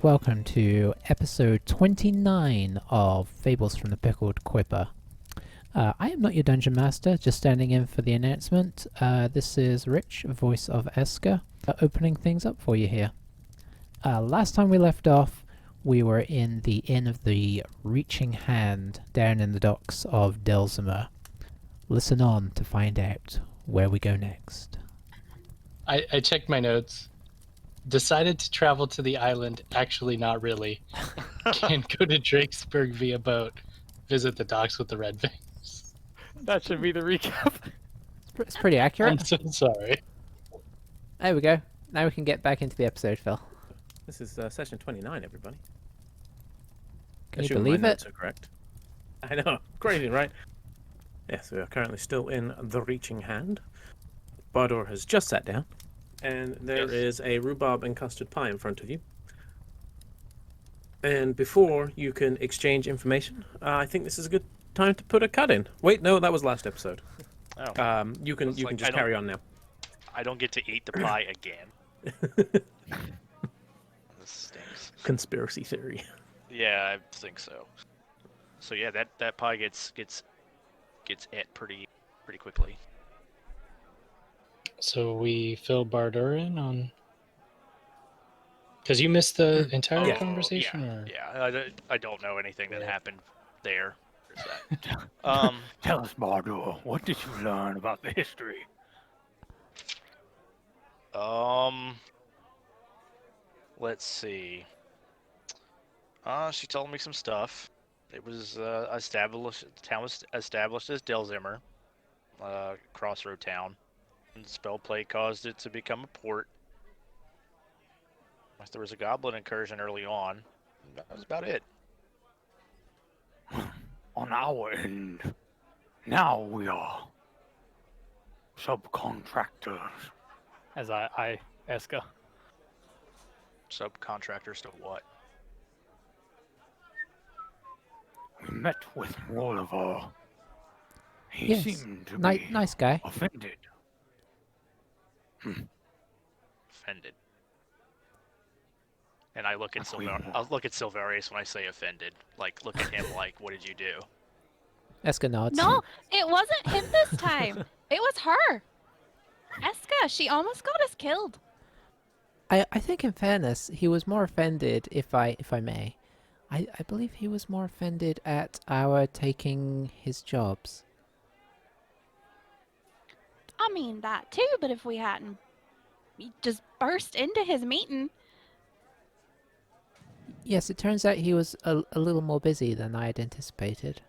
welcome to episode 29 of Fables from the Pickled Quipper. I am not your dungeon master, just standing in for the announcement. This is Rich, voice of Eska, opening things up for you here. Last time we left off, we were in the Inn of the Reaching Hand, down in the docks of Delzimer. Listen on to find out where we go next. I checked my notes. Decided to travel to the island. Actually, not really. Can go to Drakesburg via boat. Visit the docks with the red things. That should be the recap. It's pretty accurate. I'm so sorry. There we go. Now we can get back into the episode, Phil. This is session 29, everybody. Can you Assuming believe my it? notes are correct. I know. Crazy, right? Yes, we are currently still in the Reaching Hand. Bardor has just sat down, and there is a rhubarb and custard pie in front of you. And before you can exchange information, I think this is a good time to put a cut in. Wait, no, that was last episode. Oh. You can just carry on now. I don't get to eat the pie again. This stinks. Conspiracy theory. Yeah, I think so. So yeah, that pie gets ate pretty quickly. So we fill Bardor in on... Because you missed the entire Yeah. conversation? Or... Yeah. I don't know anything that happened there. There's that. Tell us, Bardor, what did you learn about the history? Let's see. She told me some stuff. It was established. The town was established as Delzimer, crossroad town. And spell play caused it to become a port. There was a goblin incursion early on. That was about it. On our end, now we are subcontractors. As I Eska. Subcontractors to what? We met with Rolliver. He Yes, seemed to be nice guy. offended. Offended. And I look at We- I'll look at Silverius when I say offended. Like, look at him like, what did you do? Eska nods. No, it wasn't him this time. It was her. Eska, she almost got us killed. I think in fairness, he was more offended, if I may. I believe he was more offended at our taking his jobs. I mean, that too, but if we hadn't just burst into his meeting. Yes, it turns out he was a little more busy than I had anticipated.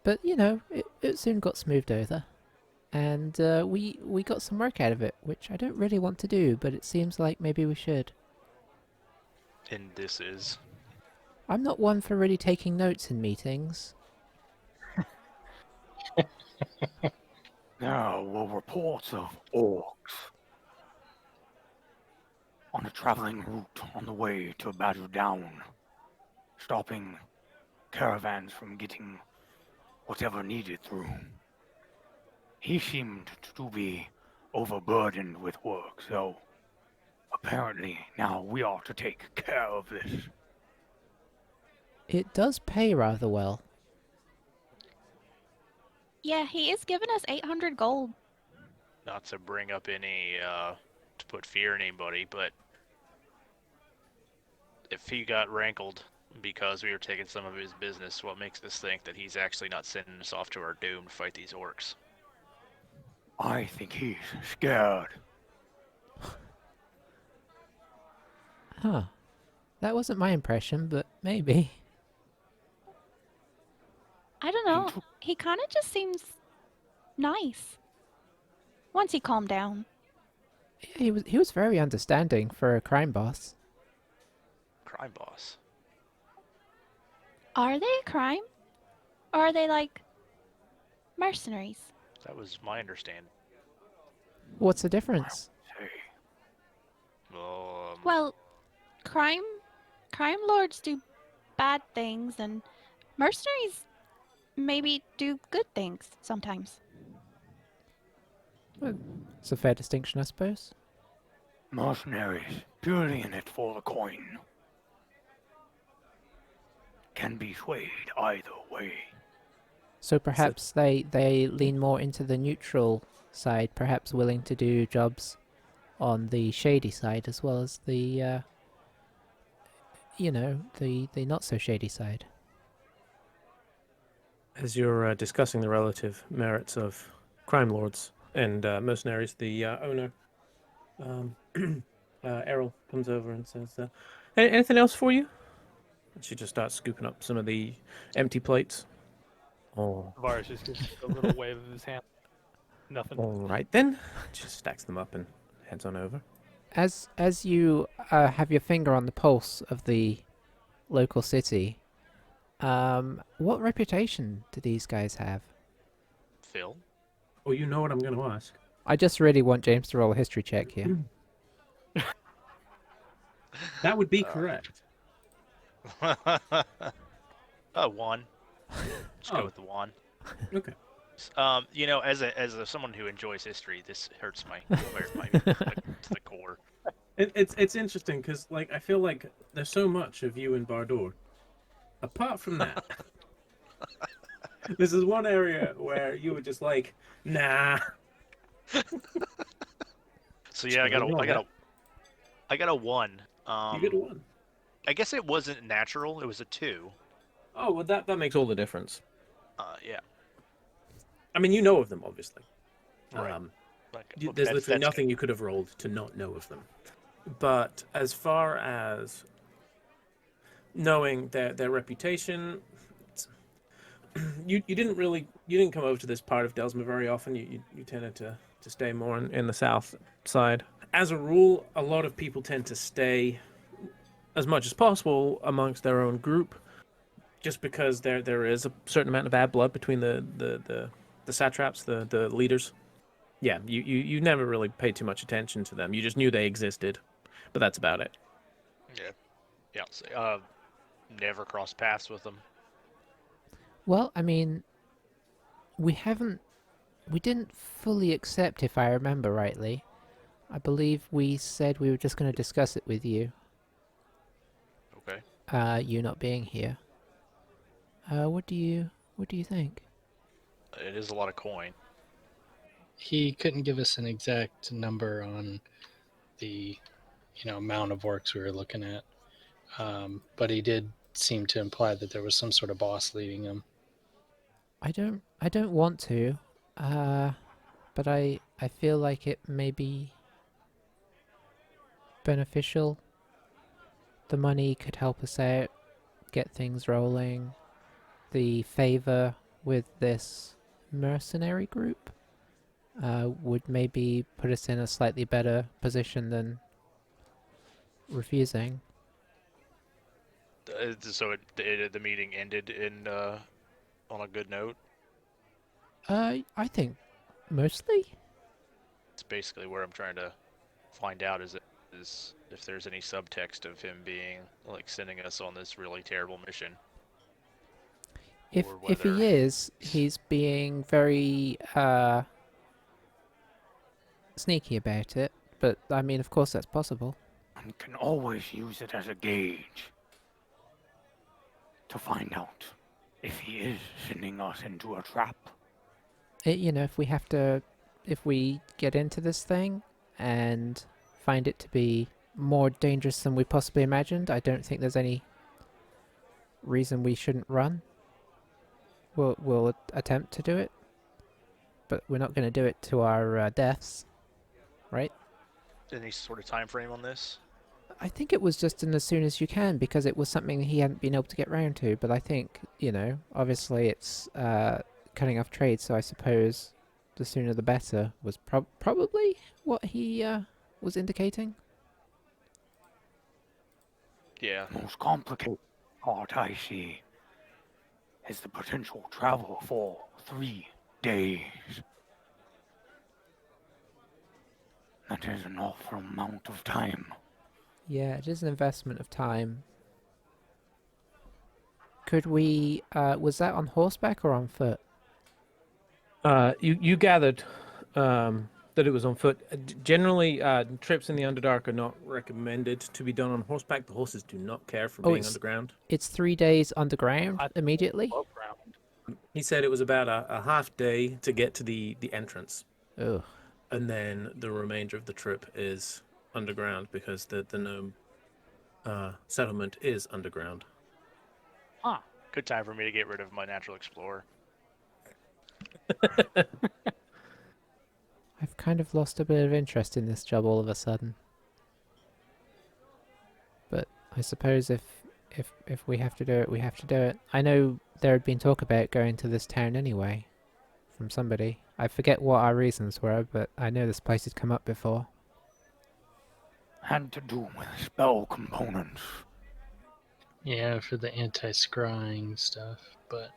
But, you know, it soon got smoothed over. And we got some work out of it, which I don't really want to do, but it seems like maybe we should. And this is... I'm not one for really taking notes in meetings. There were reports of orcs on a traveling route on the way to Badger Down, stopping caravans from getting whatever needed through. He seemed to be overburdened with work, so apparently now we are to take care of this. It does pay rather well. Yeah, he is giving us 800 gold. Not to bring up any, to put fear in anybody, but if he got rankled because we were taking some of his business, what makes us think that he's actually not sending us off to our doom to fight these orcs? I think he's scared. Huh. That wasn't my impression, but maybe. I don't know. He kind of just seems nice. Once he calmed down. Yeah, he was very understanding for a crime boss. Crime boss. Are they a crime? Or are they like mercenaries? That was my understanding. What's the difference? Say, Well, crime lords do bad things and mercenaries maybe do good things sometimes. Well, it's a fair distinction, I suppose. Mercenaries, purely in it for the coin, can be swayed either way. So perhaps they lean more into the neutral side, perhaps willing to do jobs on the shady side as well as the, the not so shady side. As you're discussing the relative merits of crime lords and mercenaries, the owner, Errol, comes over and says, anything else for you? And she just starts scooping up some of the empty plates. Oh, Varus just gives a little wave of his hand. Nothing. all right then. She just stacks them up and heads on over. As you have your finger on the pulse of the local city, what reputation do these guys have? Phil? Oh, you know what I'm going to ask. I just really want James to roll a history check here. That would be correct. 1. Just go with the 1. Okay. As someone who enjoys history, this hurts my to the core. It's interesting because I feel like there's so much of you in Bardor. Apart from that, this is one area where you were just like, nah. So yeah, I got a 1. You get a 1. I guess it wasn't natural. It was a 2. Oh well, that makes all the difference. Yeah. I mean, you know of them, obviously. Right. There's literally nothing you could have rolled to not know of them. But as far as knowing their reputation, you didn't come over to this part of Delsma very often. You tended to stay more in the south side. As a rule, a lot of people tend to stay as much as possible amongst their own group, just because there is a certain amount of bad blood between the satraps, the leaders. Yeah, you never really paid too much attention to them. You just knew they existed, but that's about it. Yeah. So, never crossed paths with them. Well, I mean, we didn't fully accept, if I remember rightly. I believe we said we were just going to discuss it with you. Okay. You not being here. What do you think? It is a lot of coin. He couldn't give us an exact number on the amount of orcs we were looking at, but he did seem to imply that there was some sort of boss leading them. I don't want to, but I feel like it may be beneficial. The money could help us out, get things rolling. The favor with this mercenary group would maybe put us in a slightly better position than refusing. So the meeting ended on a good note. I think mostly. It's basically where I'm trying to find out is if there's any subtext of him being sending us on this really terrible mission. If he is, he's being very sneaky about it. But I mean, of course, that's possible. And can always use it as a gauge to find out if he is sending us into a trap. If we get into this thing and find it to be more dangerous than we possibly imagined, I don't think there's any reason we shouldn't run. We'll attempt to do it, but we're not going to do it to our deaths, right? Any sort of time frame on this? I think it was just in as soon as you can, because it was something he hadn't been able to get round to. But I think, obviously it's cutting off trade, so I suppose the sooner the better was probably what he was indicating. Yeah. Most complicated part I see is the potential travel for 3 days. That is an awful amount of time. Yeah, it is an investment of time. Could we, was that on horseback or on foot? You gathered the that it was on foot. Generally, trips in the Underdark are not recommended to be done on horseback. The horses do not care for being underground. It's 3 days underground immediately? Above ground. He said it was about a half day to get to the entrance, Ugh. and then the remainder of the trip is underground because the gnome settlement is underground. Huh. Good time for me to get rid of my natural explorer. I've kind of lost a bit of interest in this job all of a sudden. But I suppose if we have to do it, we have to do it. I know there had been talk about going to this town anyway, from somebody. I forget what our reasons were, but I know this place had come up before. Had to do with spell components. Yeah, for the anti-scrying stuff, but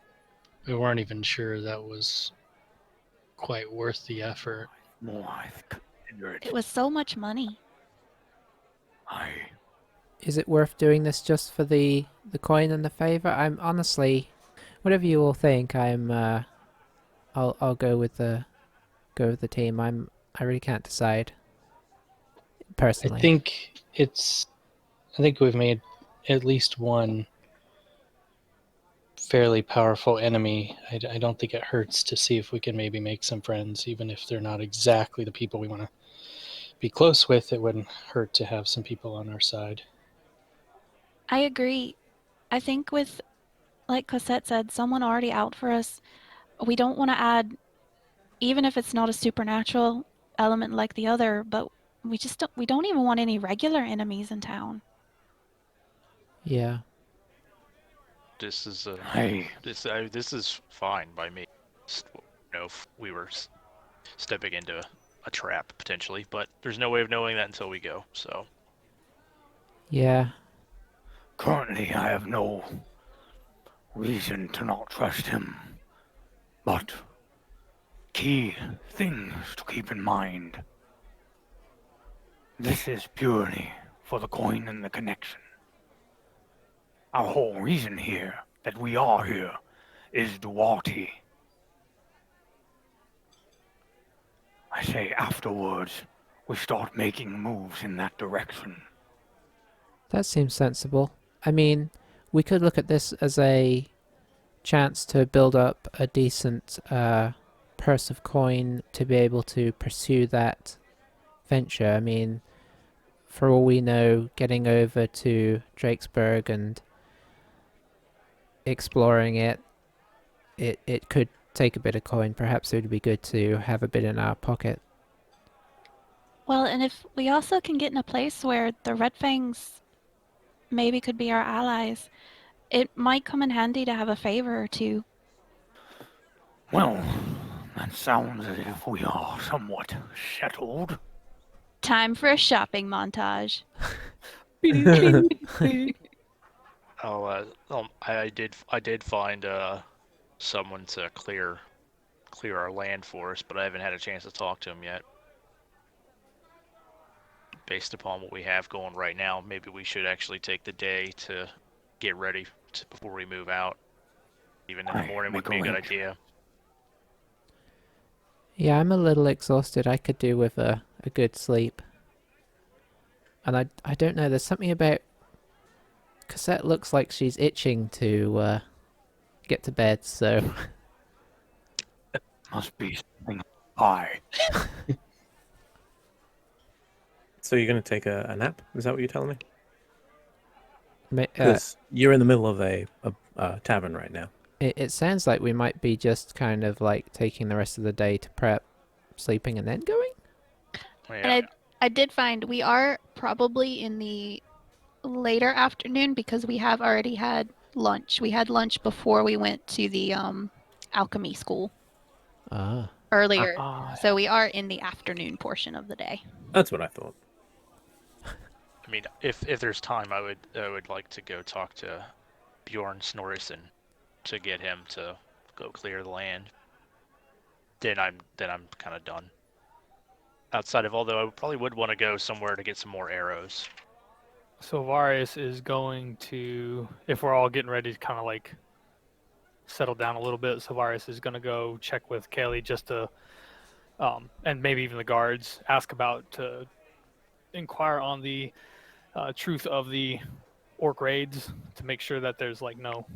we weren't even sure that was quite worth the effort. More I've considered. It was so much money. Is it worth doing this just for the coin and the favor? I'm honestly, whatever you all think, I'll go with the team. I really can't decide personally. I think we've made at least one fairly powerful enemy. I don't think it hurts to see if we can maybe make some friends, even if they're not exactly the people we want to be close with. It wouldn't hurt to have some people on our side. I agree. I think with, like Cosette said, someone already out for us. We don't want to add, even if it's not a supernatural element like the other, but we don't even want any regular enemies in town. Yeah. This is Hey, this is fine by me. If we were stepping into a trap potentially, but there's no way of knowing that until we go. So Yeah. currently I have no reason to not trust him. But key things to keep in mind. This is purely for the coin and the connection. Our whole reason here, that we are here, is Duarte. I say afterwards, we start making moves in that direction. That seems sensible. I mean, we could look at this as a chance to build up a decent purse of coin to be able to pursue that venture. I mean, for all we know, getting over to Drakesburg and exploring it could take a bit of coin. Perhaps it would be good to have a bit in our pocket. Well, and if we also can get in a place where the Red Fangs maybe could be our allies, it might come in handy to have a favor or two. Well, that sounds as if we are somewhat settled. Time for a shopping montage. I did find someone to clear our land for us, but I haven't had a chance to talk to him yet. Based upon what we have going right now, maybe we should actually take the day to get ready before we move out. Even in the morning would be a good idea. Yeah, I'm a little exhausted. I could do with a good sleep. And I don't know, there's something about... Cosette looks like she's itching to get to bed, so... Must be something high. So you're going to take a nap? Is that what you're telling me? Ma- Because you're in the middle of a tavern right now. It sounds like we might be just kind of like taking the rest of the day to prep, sleeping, and then going? Yeah. And I did find we are probably in the later afternoon because we have already had lunch. We had lunch before we went to the alchemy school Ah. earlier. So we are in the afternoon portion of the day. That's what I thought. I mean, if there's time, I would like to go talk to Bjorn Snorrison to get him to go clear the land. Then I'm kind of done. Outside of, although I probably would want to go somewhere to get some more arrows. So Varius is going to, if we're all getting ready to kind of like settle down a little bit, so Varius is going to go check with Kaylee just to and maybe even the guards, ask about to inquire on the truth of the orc raids to make sure that there's like no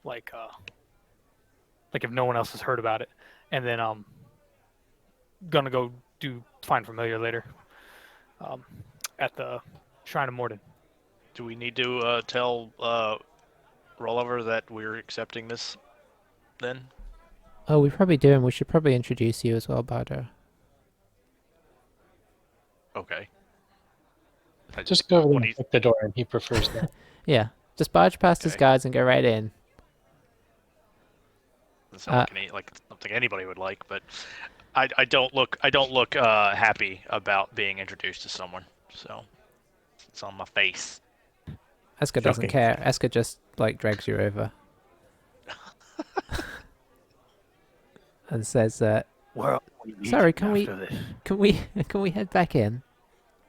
like if no one else has heard about it, and then gonna go find familiar later at the Shrine of Morden. Do we need to tell Rollover that we're accepting this then? Oh, we probably do, and we should probably introduce you as well, Bardo. Okay. Just go over there What do and you- check the door, and he prefers that. Yeah, just barge past his Okay. guards and go right in. Doesn't sound like something anybody would like, but I don't look happy about being introduced to someone. So it's on my face. Eska doesn't Shocking. care. Eska just like drags you over and says, Where are we Sorry, meeting can we- after this? can we head back in?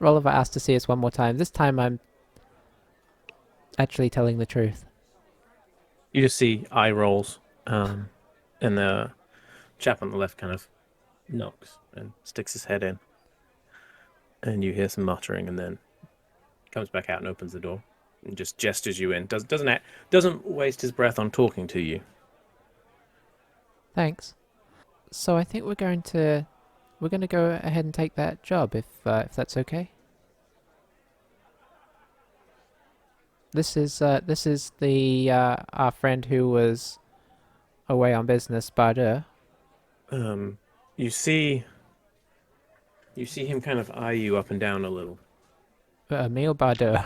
Rolliver asked to see us one more time. This time I'm actually telling the truth. You just see eye rolls, and the chap on the left kind of knocks and sticks his head in, and you hear some muttering, and then comes back out and opens the door and just gestures you in. Doesn't waste his breath on talking to you. Thanks. So I think we're going to go ahead and take that job if that's okay. This is the our friend who was away on business, Bardo. You see him kind of eye you up and down a little. Me or Bardo?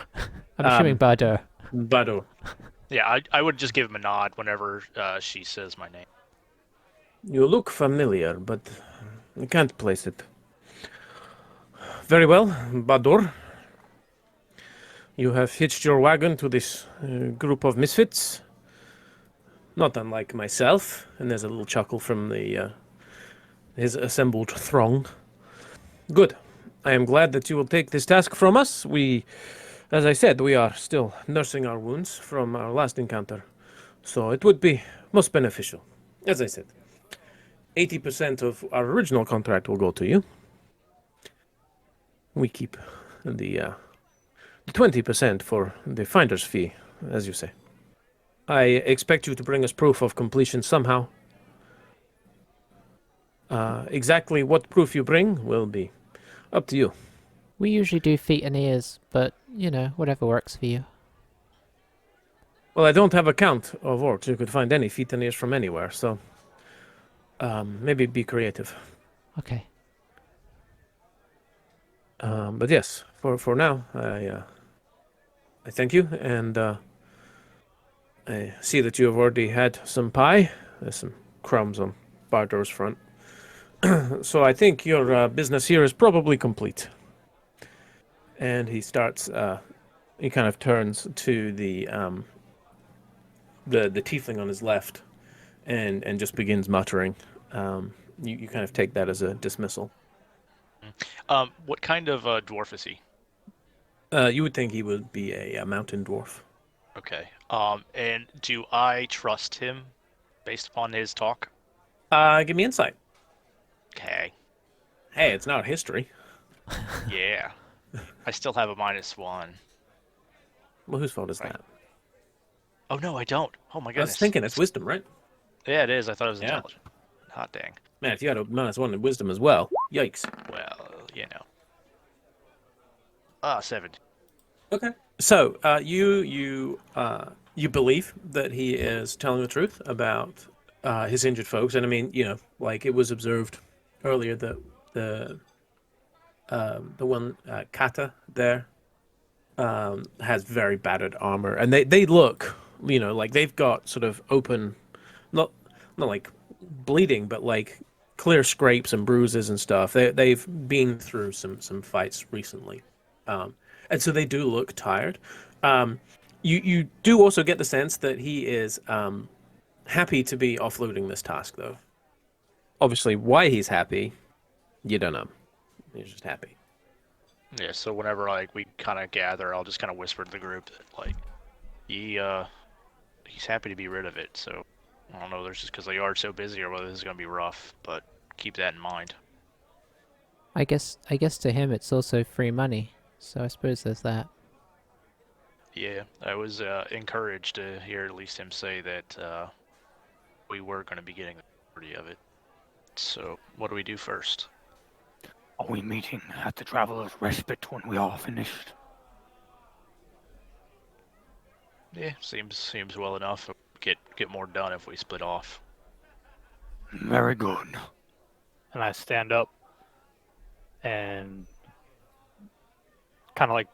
I'm assuming Bardo. Bado. Yeah, I would just give him a nod whenever she says my name. You look familiar, but I can't place it. Very well, Bador. You have hitched your wagon to this group of misfits. Not unlike myself. And there's a little chuckle from his assembled throng. Good. I am glad that you will take this task from us. As I said, we are still nursing our wounds from our last encounter. So it would be most beneficial. As I said, 80% of our original contract will go to you. We keep the 20% for the finder's fee, as you say. I expect you to bring us proof of completion somehow. Exactly what proof you bring will be up to you. We usually do feet and ears, but whatever works for you. Well, I don't have a count of orcs. You could find any feet and ears from anywhere, so maybe be creative. Okay. But yes, for now, I thank you, and I see that you have already had some pie. There's some crumbs on Bardor's front. So I think your business here is probably complete. And he starts. He kind of turns to the tiefling on his left, and just begins muttering. You kind of take that as a dismissal. What kind of dwarf is he? You would think he would be a mountain dwarf. Okay. And do I trust him based upon his talk? Give me insight. Okay. Hey, it's not history. Yeah. I still have a -1. Well, whose fault is Right. that? Oh no, I don't. Oh my I goodness. was thinking it's wisdom, right? Yeah, it is. I thought it was Yeah. intelligent. Hot dang. Man, if you had a -1 in wisdom as well, yikes. Well, 7. Okay. So, you believe that he is telling the truth about his injured folks, and I mean, like it was observed earlier that the one kata there has very battered armor, and they look, like they've got sort of open, not like bleeding, but like clear scrapes and bruises and stuff. They've been through some fights recently, and so they do look tired. You do also get the sense that he is happy to be offloading this task, though. Obviously, why he's happy, you don't know. He's just happy. Yeah, so whenever we kind of gather, I'll just kind of whisper to the group that he's happy to be rid of it. So I don't know, there's just because they are so busy or whether this is going to be rough, but keep that in mind. I guess to him it's also free money. So I suppose there's that. Yeah, I was encouraged to hear at least him say that we were going to be getting the majority of it. So, what do we do first? Are we meeting at the Traveler's Respite when we are finished? Yeah, seems well enough. Get more done if we split off. Very good. And I stand up and kind of like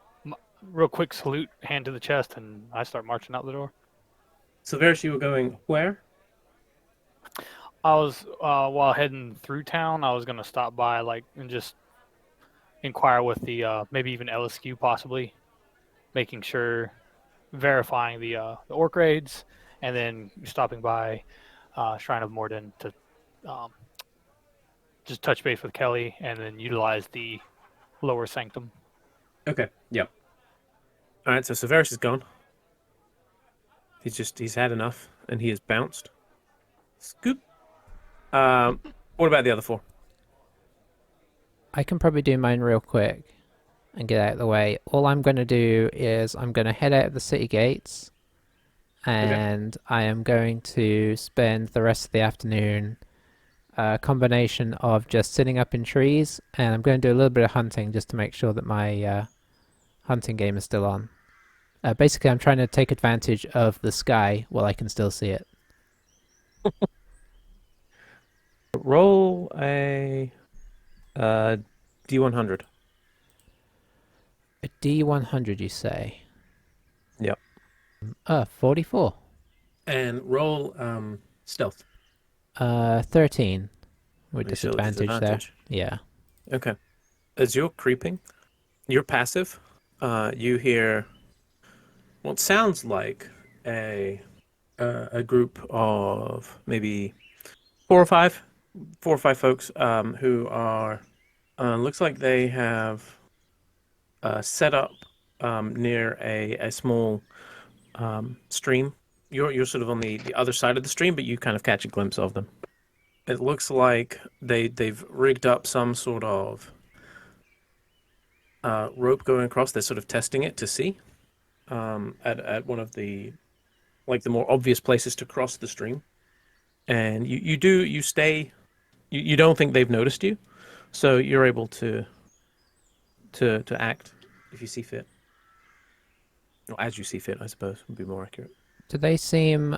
real quick salute, hand to the chest, and I start marching out the door. So, Varys, you were going where? I was while heading through town, I was gonna stop by and just inquire with the maybe even LSQ possibly, making sure, verifying the orc raids, and then stopping by Shrine of Morden to um, just touch base with Kelly and then utilize the lower sanctum. Okay, yep. All right, so Severus is gone. He's had enough, and he has bounced. Scoop. What about the other four? I can probably do mine real quick and get out of the way. All I'm going to do is I'm going to head out of the city gates, and I am going to spend the rest of the afternoon a combination of just sitting up in trees, and I'm going to do a little bit of hunting just to make sure that my hunting game is still on. Basically, I'm trying to take advantage of the sky while I can still see it. Roll a D100. A D100, you say? Yep. 44. And roll stealth. 13. With Are you sure with disadvantage there. Yeah. Okay. As you're creeping, you're passive. You hear what sounds like a group of maybe four or five folks who are looks like they have set up near a small stream. You're sort of on the other side of the stream, but you kind of catch a glimpse of them. It looks like they've rigged up some sort of rope going across. They're sort of testing it to see at one of the more obvious places to cross the stream. And you stay. You don't think they've noticed you, so you're able to act if you see fit. Or as you see fit, I suppose, would be more accurate. Do they seem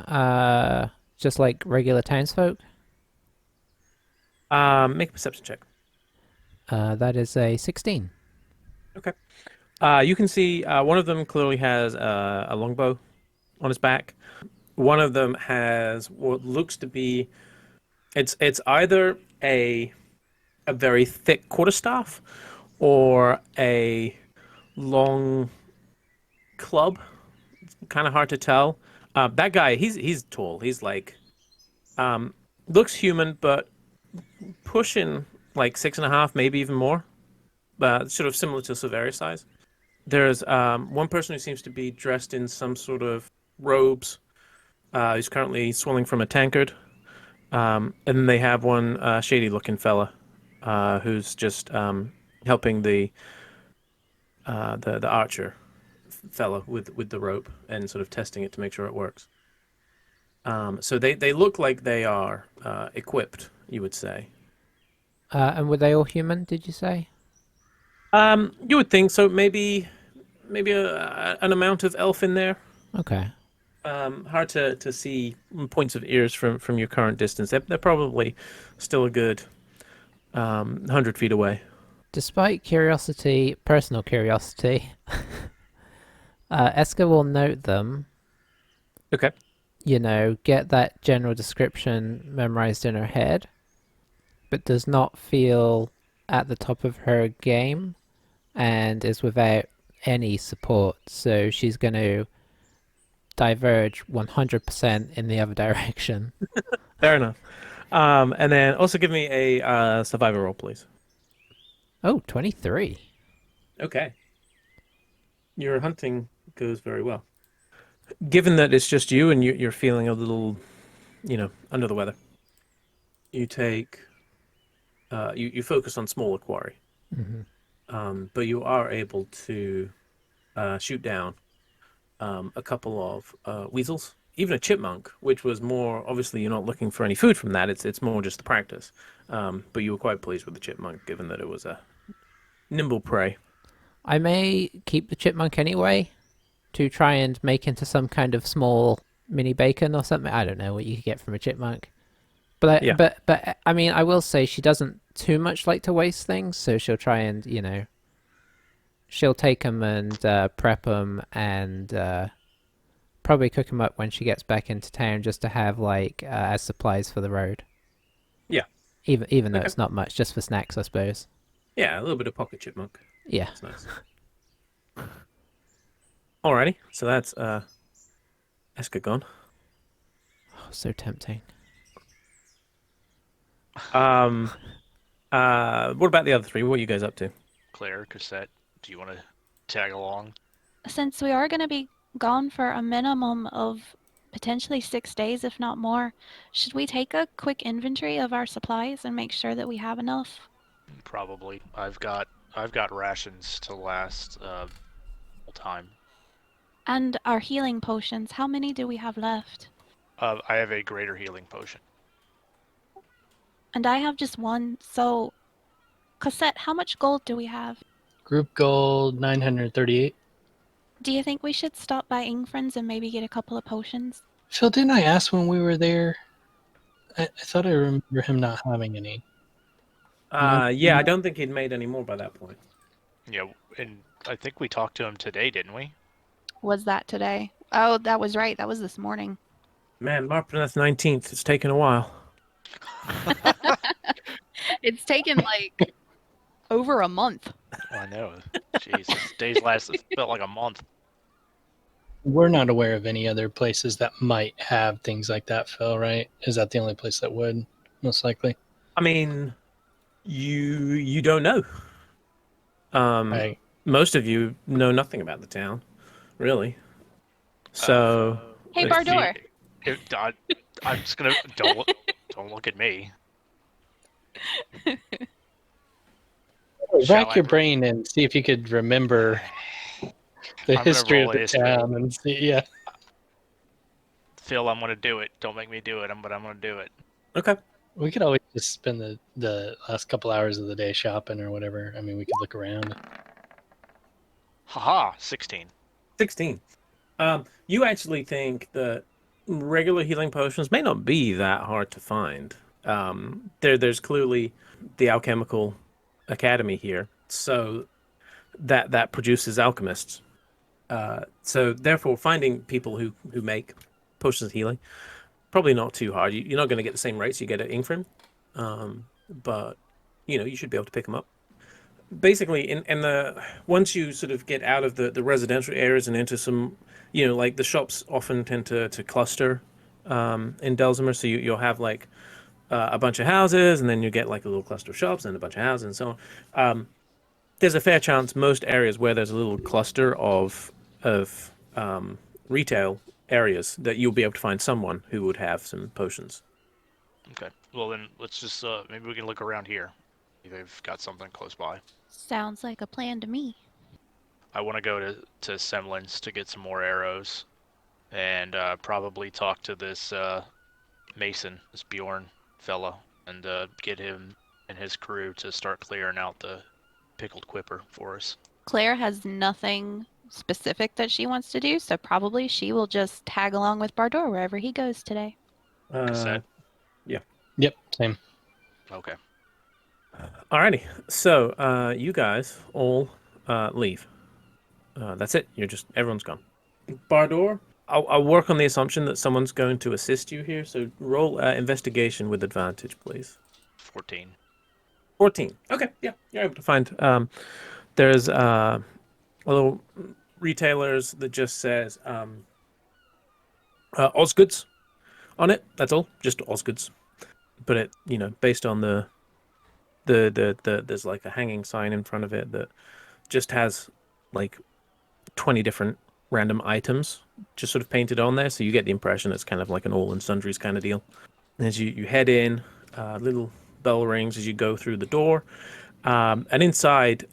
just like regular townsfolk? Make a perception check. That is a 16. Okay. You can see one of them clearly has a longbow on his back. One of them has what looks to be it's either a very thick quarterstaff or a long club. It's kind of hard to tell. That guy, he's tall. He's like looks human, but pushing like 6.5, maybe even more. Sort of similar to Severi's size. There's one person who seems to be dressed in some sort of robes. He's currently swilling from a tankard. And then they have one shady-looking fella who's just helping the archer fella with the rope and sort of testing it to make sure it works. So they look like they are equipped, you would say. And were they all human, did you say? You would think so. Maybe an amount of elf in there. Okay. Hard to see points of ears from your current distance. They're probably still a good 100 feet away. Despite personal curiosity, Eska will note them. Okay. Get that general description memorized in her head, but does not feel at the top of her game and is without any support. So she's going to diverge 100% in the other direction. Fair enough. And then also give me a survivor roll, please. Oh, 23. Okay. Your hunting goes very well. Given that it's just you and you're feeling a little, under the weather, you take, you focus on smaller quarry. But you are able to shoot down a couple of weasels, even a chipmunk, which was more obviously you're not looking for any food from that. It's more just the practice. But you were quite pleased with the chipmunk, given that it was a nimble prey. I may keep the chipmunk anyway to try and make into some kind of small mini bacon or something. I don't know what you could get from a chipmunk. But Yeah. but I mean, I will say she doesn't too much like to waste things, so she'll try and, she'll take them and prep them and probably cook them up when she gets back into town, just to have like as supplies for the road. Yeah. Even though Okay. it's not much, just for snacks, I suppose. Yeah, a little bit of pocket chipmunk. Yeah. That's nice. Alrighty, so that's Escargon. Oh, so tempting. What about the other three? What are you guys up to? Claire, Cassette, do you want to tag along? Since we are going to be gone for a minimum of potentially 6 days, if not more, should we take a quick inventory of our supplies and make sure that we have enough? Probably. I've got rations to last full time. And our healing potions, how many do we have left? I have a greater healing potion. And I have just one, so Cassette, how much gold do we have? Group gold 938. Do you think we should stop by Ingfriend's and maybe get a couple of potions? Phil, didn't I ask when we were there? I thought I remember him not having any. Yeah, I don't think he'd made any more by that point. Yeah, and I think we talked to him today, didn't we? Was that today? Oh, that was right. That was this morning. Man, Marpineth 19th. It's taken a while. It's taken like over a month. I know. Jesus, days lasted felt like a month. We're not aware of any other places that might have things like that, Phil, right? Is that the only place that would, most likely? I mean, you don't know. Right. Most of you know nothing about the town, really. So Hey, if Bardor. I'm just gonna don't look at me. Shall Rack I your re- brain and see if you could remember the I'm gonna history roll of a the history. town and see. Yeah. Phil, I'm gonna do it. Don't make me do it. But I'm gonna do it. Okay. We could always just spend the last couple hours of the day shopping or whatever. I mean, we could look around. Haha, 16. 16. You actually think that regular healing potions may not be that hard to find. There's clearly the alchemical academy here, so that produces alchemists. So therefore, finding people who make potions of healing probably not too hard. You're not going to get the same rates you get at Ingfrim, but you should be able to pick them up. Basically, in the once you sort of get out of the residential areas and into some, like the shops often tend to cluster in Delzimer, so you'll have like a bunch of houses, and then you get like a little cluster of shops and a bunch of houses and so on. There's a fair chance most areas where there's a little cluster of retail areas that you'll be able to find someone who would have some potions. Okay. Well then, let's just maybe we can look around here. Maybe they've got something close by. Sounds like a plan to me. I want to go to Semlins to get some more arrows, and probably talk to this Mason, this Bjorn fella, and get him and his crew to start clearing out the Pickled Quipper for us. Claire has nothing specific that she wants to do, so probably she will just tag along with Bardor wherever he goes today. Cassette? Yep. Same. Okay. Alrighty, so you guys all leave. That's it. Everyone's gone. Bardor, I'll work on the assumption that someone's going to assist you here. So roll investigation with advantage, please. 14. 14. Okay, yeah, you're able to find. There's a little retailers that just says Osgoods on it. That's all, just Osgoods. But it, based on the there's like a hanging sign in front of it that just has like 20 different random items just sort of painted on there, so you get the impression it's kind of like an all and sundries kind of deal. And as you head in, little bell rings as you go through the door. And inside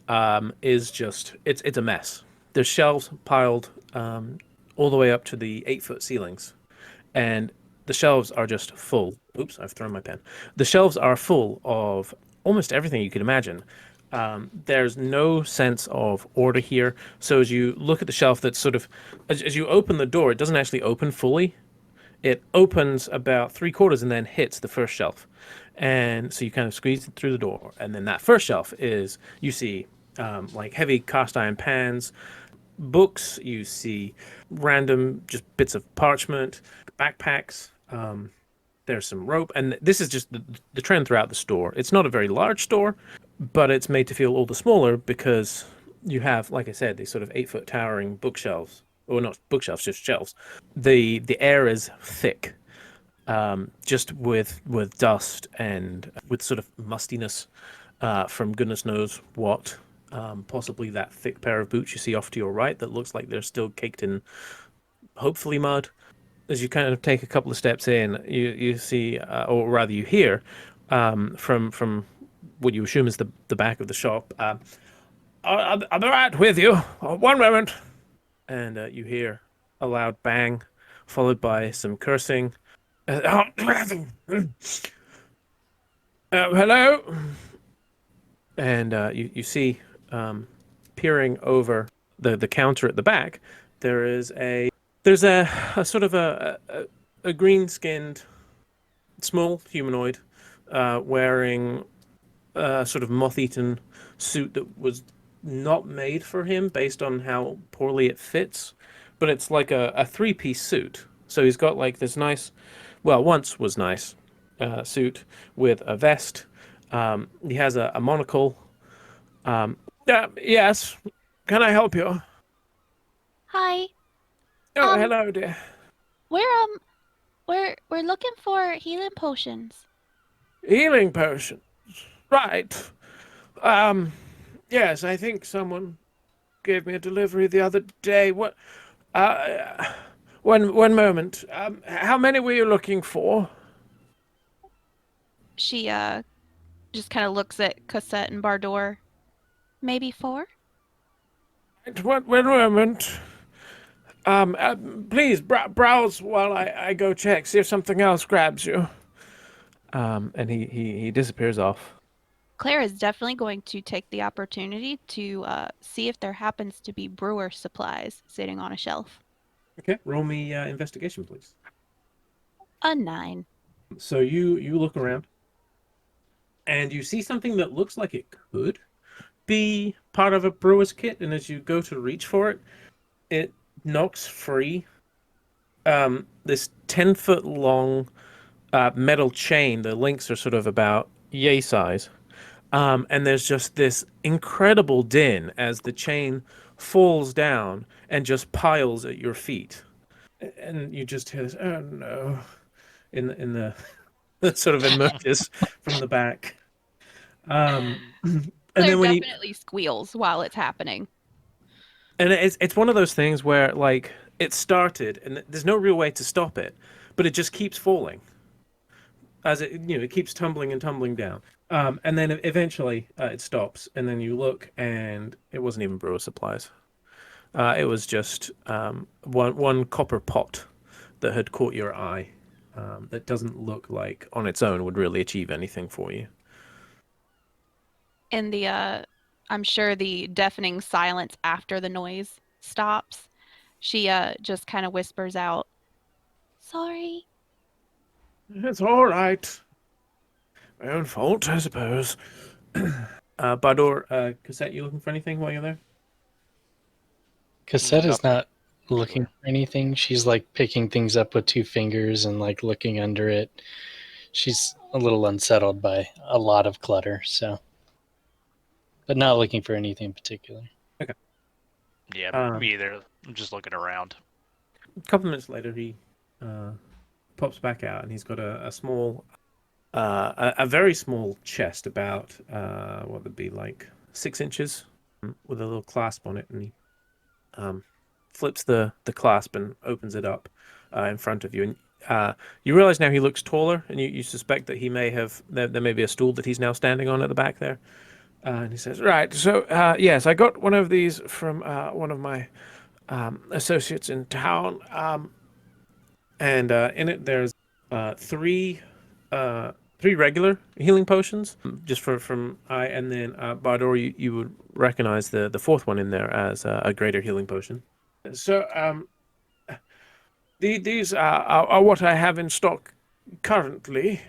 is just it's a mess. There's shelves piled all the way up to the 8-foot ceilings, and the shelves are just full. Oops, I've thrown my pen. The shelves are full of almost everything you could imagine. There's no sense of order here. So as you look at the shelf, that's sort of as you open the door, it doesn't actually open fully. It opens about 3/4 and then hits the first shelf. And so you kind of squeeze it through the door. And then that first shelf is, you see like heavy cast iron pans, books, you see random just bits of parchment, backpacks. There's some rope. And this is just the trend throughout the store. It's not a very large store, but it's made to feel all the smaller because you have, like I said, these sort of 8-foot towering bookshelves. Or not bookshelves, just shelves. The air is thick, just with dust and with sort of mustiness from goodness knows what. Possibly that thick pair of boots you see off to your right that looks like they're still caked in, hopefully, mud. As you kind of take a couple of steps in, you see, or rather you hear, from what you assume is the back of the shop, I'll be right with you. One moment. And you hear a loud bang, followed by some cursing. Hello? And you see, peering over the counter at the back, there's a sort of a green-skinned, small humanoid wearing a sort of moth-eaten suit that was not made for him based on how poorly it fits, but it's like a 3-piece suit. So he's got like this nice, well, once was nice suit with a vest. He has a monocle. Yes, can I help you? Hi. Oh, hello, dear. We're looking for healing potions. Healing potions. Right. Yes, I think someone gave me a delivery the other day. What? One moment. How many were you looking for? She just kind of looks at Cosette and Bardor. Maybe 4? One moment. Please browse while I go check. See if something else grabs you. And he disappears off. Claire is definitely going to take the opportunity to see if there happens to be brewer supplies sitting on a shelf. Okay, roll me investigation, please. A 9. So you look around, and you see something that looks like it could be part of a brewer's kit, and as you go to reach for it, it knocks free this 10-foot long metal chain. The links are sort of about yay size. And there's just this incredible din as the chain falls down and just piles at your feet. And you just hear this, oh no, in the sort of emerges from the back. And Claire then when definitely squeals while it's happening. and it's one of those things where like it started and there's no real way to stop it, but it just keeps falling. As it keeps tumbling and tumbling down. And then eventually it stops, and then you look, and it wasn't even brewer supplies. It was just one copper pot that had caught your eye. That doesn't look like on its own would really achieve anything for you. In the I'm sure the deafening silence after the noise stops, she just kind of whispers out, "Sorry." It's all right. My own fault, I suppose. Bador, Cassette, you looking for anything while you're there? Cassette is not looking for anything. She's like picking things up with 2 fingers and like looking under it. She's a little unsettled by a lot of clutter, so. But not looking for anything in particular. Okay. Yeah, me either. I'm just looking around. A couple minutes later, he pops back out, and he's got a small, a very small chest, about what would be like 6 inches, with a little clasp on it, and he flips the clasp and opens it up in front of you, and you realize now he looks taller, and you suspect that he may have there may be a stool that he's now standing on at the back there. And he says, right, so, yes, I got one of these from one of my associates in town. And in it, there's three regular healing potions, just from and then Bardor, you would recognize the fourth one in there as a greater healing potion. So these are what I have in stock currently.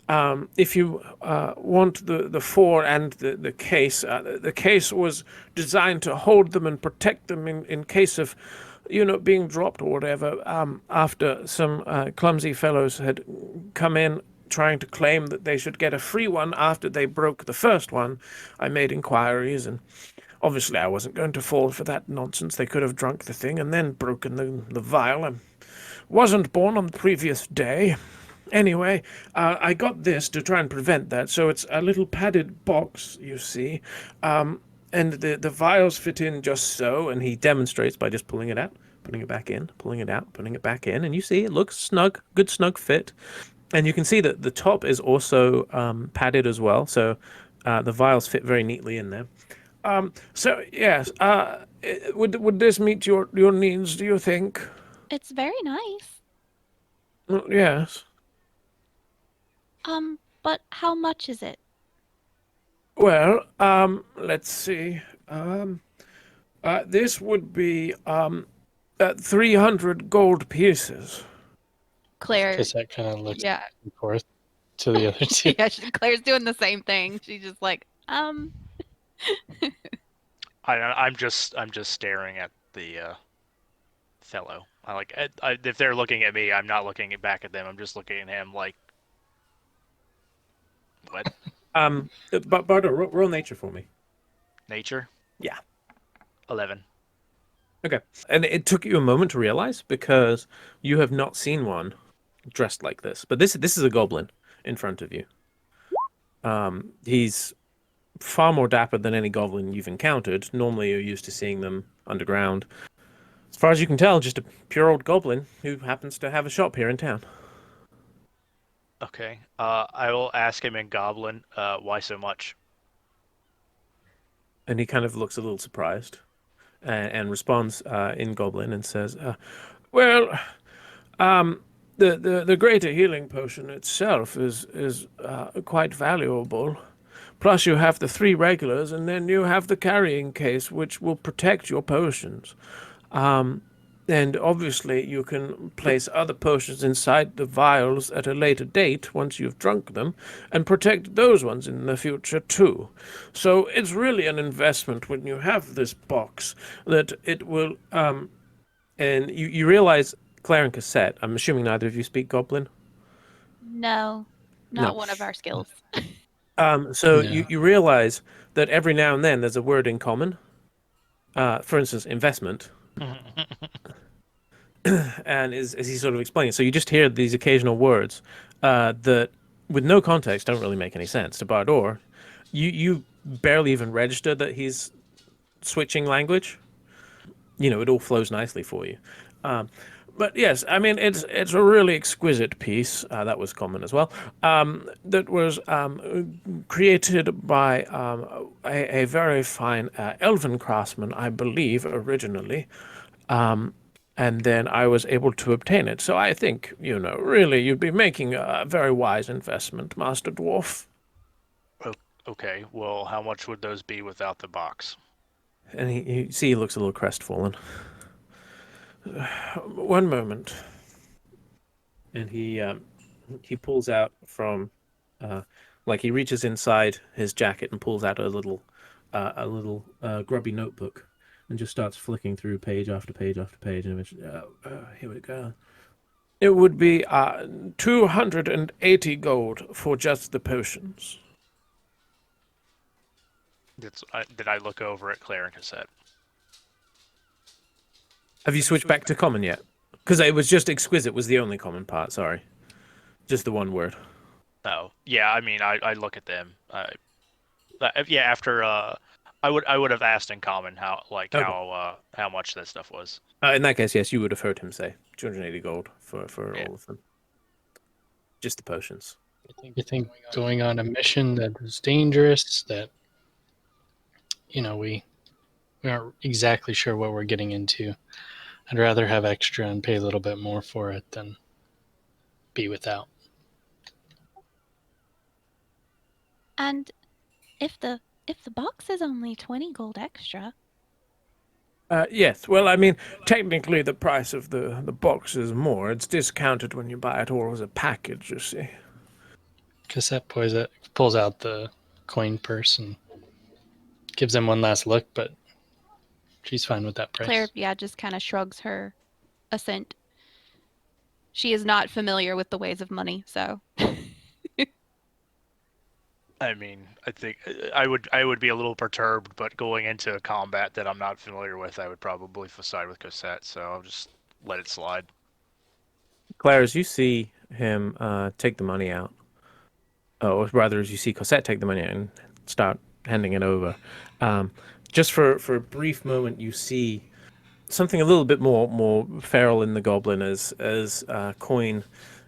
If you want the four and the case, the case was designed to hold them and protect them in case of, being dropped or whatever. After some clumsy fellows had come in trying to claim that they should get a free one after they broke the first one, I made inquiries, and obviously I wasn't going to fall for that nonsense. They could have drunk the thing and then broken the vial. I wasn't born on the previous day. Anyway, I got this to try and prevent that. So it's a little padded box, you see, and the vials fit in just so. And he demonstrates by just pulling it out, putting it back in, pulling it out, putting it back in, and you see it looks snug, good snug fit. And you can see that the top is also padded as well, so the vials fit very neatly in there. So yes, would this meet your needs? Do you think? It's very nice. Yes. But how much is it? Well, let's see. This would be 300 gold pieces. Claire. Cassette kind of looks Yeah. back and forth to the other two. Yeah, Claire's doing the same thing. She's just like, I'm just staring at the fellow. If they're looking at me, I'm not looking back at them. I'm just looking at him like, what? But Bardo, roll nature for me. Nature? Yeah. 11. Okay. And it took you a moment to realize because you have not seen one dressed like this. But this is a goblin in front of you. He's far more dapper than any goblin you've encountered. Normally you're used to seeing them underground. As far as you can tell, just a pure old goblin who happens to have a shop here in town. Okay. I will ask him in Goblin, why so much? And he kind of looks a little surprised and responds in Goblin and says, well, the greater healing potion itself is quite valuable. Plus you have the 3 regulars, and then you have the carrying case, which will protect your potions. And obviously you can place other potions inside the vials at a later date once you've drunk them, and protect those ones in the future too. So it's really an investment when you have this box that it will... and you realize, Claire and Cassette, I'm assuming neither of you speak Goblin? no, not one of our skills. So No. you realize that every now and then there's a word in common. For instance, investment. And as he sort of explains, so you just hear these occasional words that, with no context, don't really make any sense. To Bardor, you barely even register that he's switching language. It all flows nicely for you. But yes, I mean, it's a really exquisite piece. That was common as well. That was created by a very fine elven craftsman, I believe, originally. And then I was able to obtain it. So I think, really, you'd be making a very wise investment, Master Dwarf. Okay, well, how much would those be without the box? And he looks a little crestfallen. One moment. And he pulls out from, he reaches inside his jacket and pulls out a little grubby notebook, and just starts flicking through page after page after page. And here we go. It would be 280 gold for just the potions. Did I look over at Claire and Cassette? Have you switched back to common yet? Because it was just exquisite was the only common part, sorry. Just the one word. Oh, yeah, I mean, I look at them. After... I would have asked in common how much that stuff was. In that case, yes, you would have heard him say 280 gold for all of them. Just the potions. You think going on a mission that was dangerous, that we aren't exactly sure what we're getting into. I'd rather have extra and pay a little bit more for it than be without. And if the box is only 20 gold extra, Yes. Well, I mean, technically the price of the box is more. It's discounted when you buy it all as a package, you see. Cassette pulls out the coin purse and gives him one last look, but she's fine with that price. Claire, just kind of shrugs her assent. She is not familiar with the ways of money, so. I mean, I think I would be a little perturbed, but going into a combat that I'm not familiar with, I would probably side with Cosette, so I'll just let it slide. Claire, as you see him take the money out, or rather, as you see Cosette take the money out and start handing it over, just for a brief moment, you see something a little bit more feral in the goblin as coin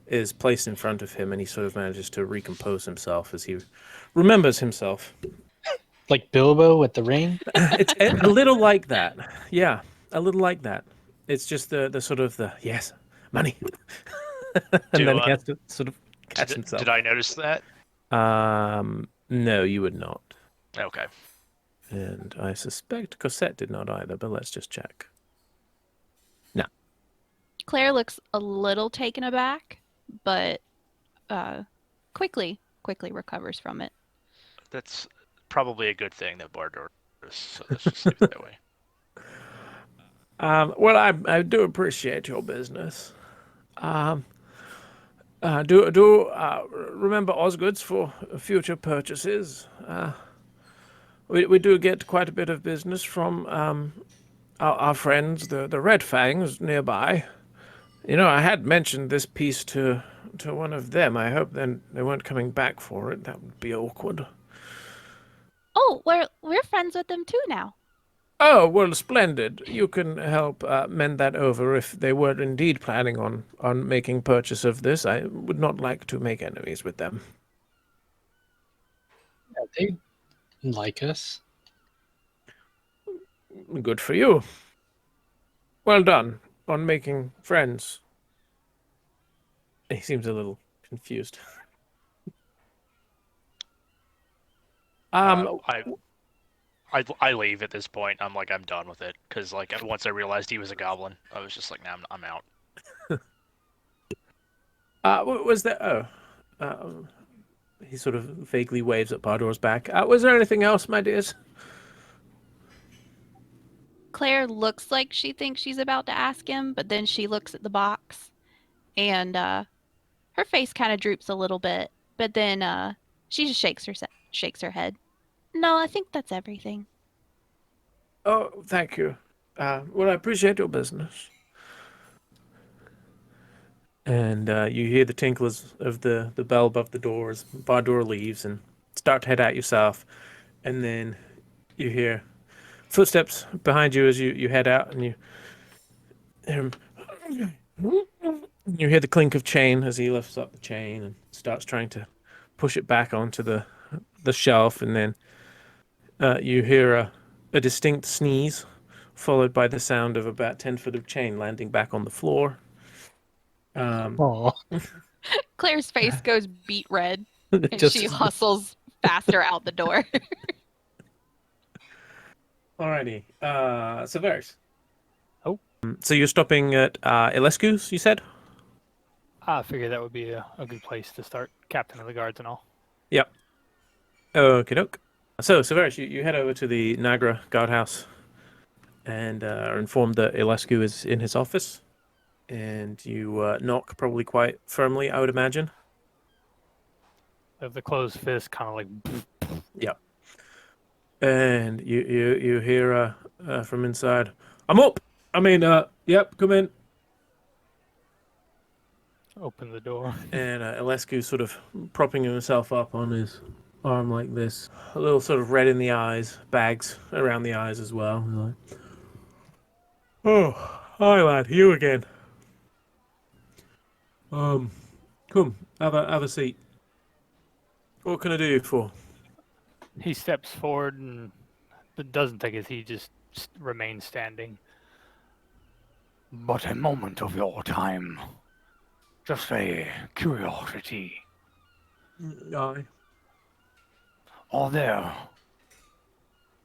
is placed in front of him, and he sort of manages to recompose himself as he remembers himself. Like Bilbo with the ring? It's a little like that. Yeah, a little like that. It's just the sort of the, yes, money. And then he has to sort of catch himself. Did I notice that? No, you would not. Okay. And I suspect Cosette did not either, but let's just check. No. Claire looks a little taken aback, but quickly recovers from it. That's probably a good thing that Bardor is, so let's just leave it that way. Well, I do appreciate your business. Do remember Osgoods for future purchases. We do get quite a bit of business from our friends, the Red Fangs nearby. I had mentioned this piece to one of them. I hope then they weren't coming back for it. That would be awkward. Oh, we're friends with them too now. Oh, well, splendid. You can help mend that over if they were indeed planning on making purchase of this. I would not like to make enemies with them. Yeah, they like us. Good for you. Well done on making friends. He seems a little confused. I leave at this point. I'm done with it because once I realized he was a goblin, I was just like, nah, I'm out. Was there? He sort of vaguely waves at Bardor's back. Was there anything else, my dears? Claire looks like she thinks she's about to ask him, but then she looks at the box, and her face kind of droops a little bit. But then she just shakes her head. No, I think that's everything. Oh, thank you. Well, I appreciate your business. And you hear the tinklers of the bell above the door as Bardor leaves and start to head out yourself. And then you hear footsteps behind you as you head out, and you hear the clink of chain as he lifts up the chain and starts trying to push it back onto the shelf. And then you hear a distinct sneeze, followed by the sound of about 10 foot of chain landing back on the floor. Claire's face goes beet red, and she hustles faster out the door. Alrighty. Severus. Oh. So you're stopping at Ilescu's, you said? I figured that would be a good place to start. Captain of the guards and all. Yep. Okie doke. So, Severus, you head over to the Nagra guardhouse and are informed that Ilescu is in his office. And you knock probably quite firmly, I would imagine. Of the closed fist, kind of like. Yep. And you hear from inside, I'm up! Yep, come in. Open the door. And Ilescu sort of propping himself up on his arm like this. A little sort of red in the eyes, bags around the eyes as well. He's like, oh, hi lad, you again. Come, have a seat. What can I do you for? He steps forward and doesn't think is he just remains standing. But a moment of your time. Just a curiosity. Aye. Are there,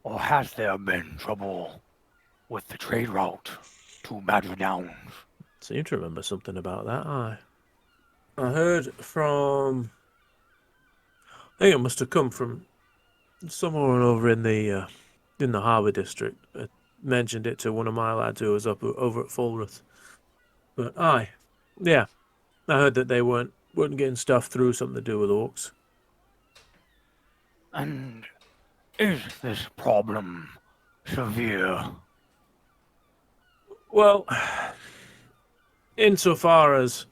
or has there been trouble with the trade route to Badger Downs? Seem to remember something about that. Aye. I heard from. I think it must have come from someone over in the harbour district. I mentioned it to one of my lads who was over at Fulworth. But aye, yeah, I heard that they weren't getting stuff through, something to do with orcs. And is this problem severe? Well, insofar as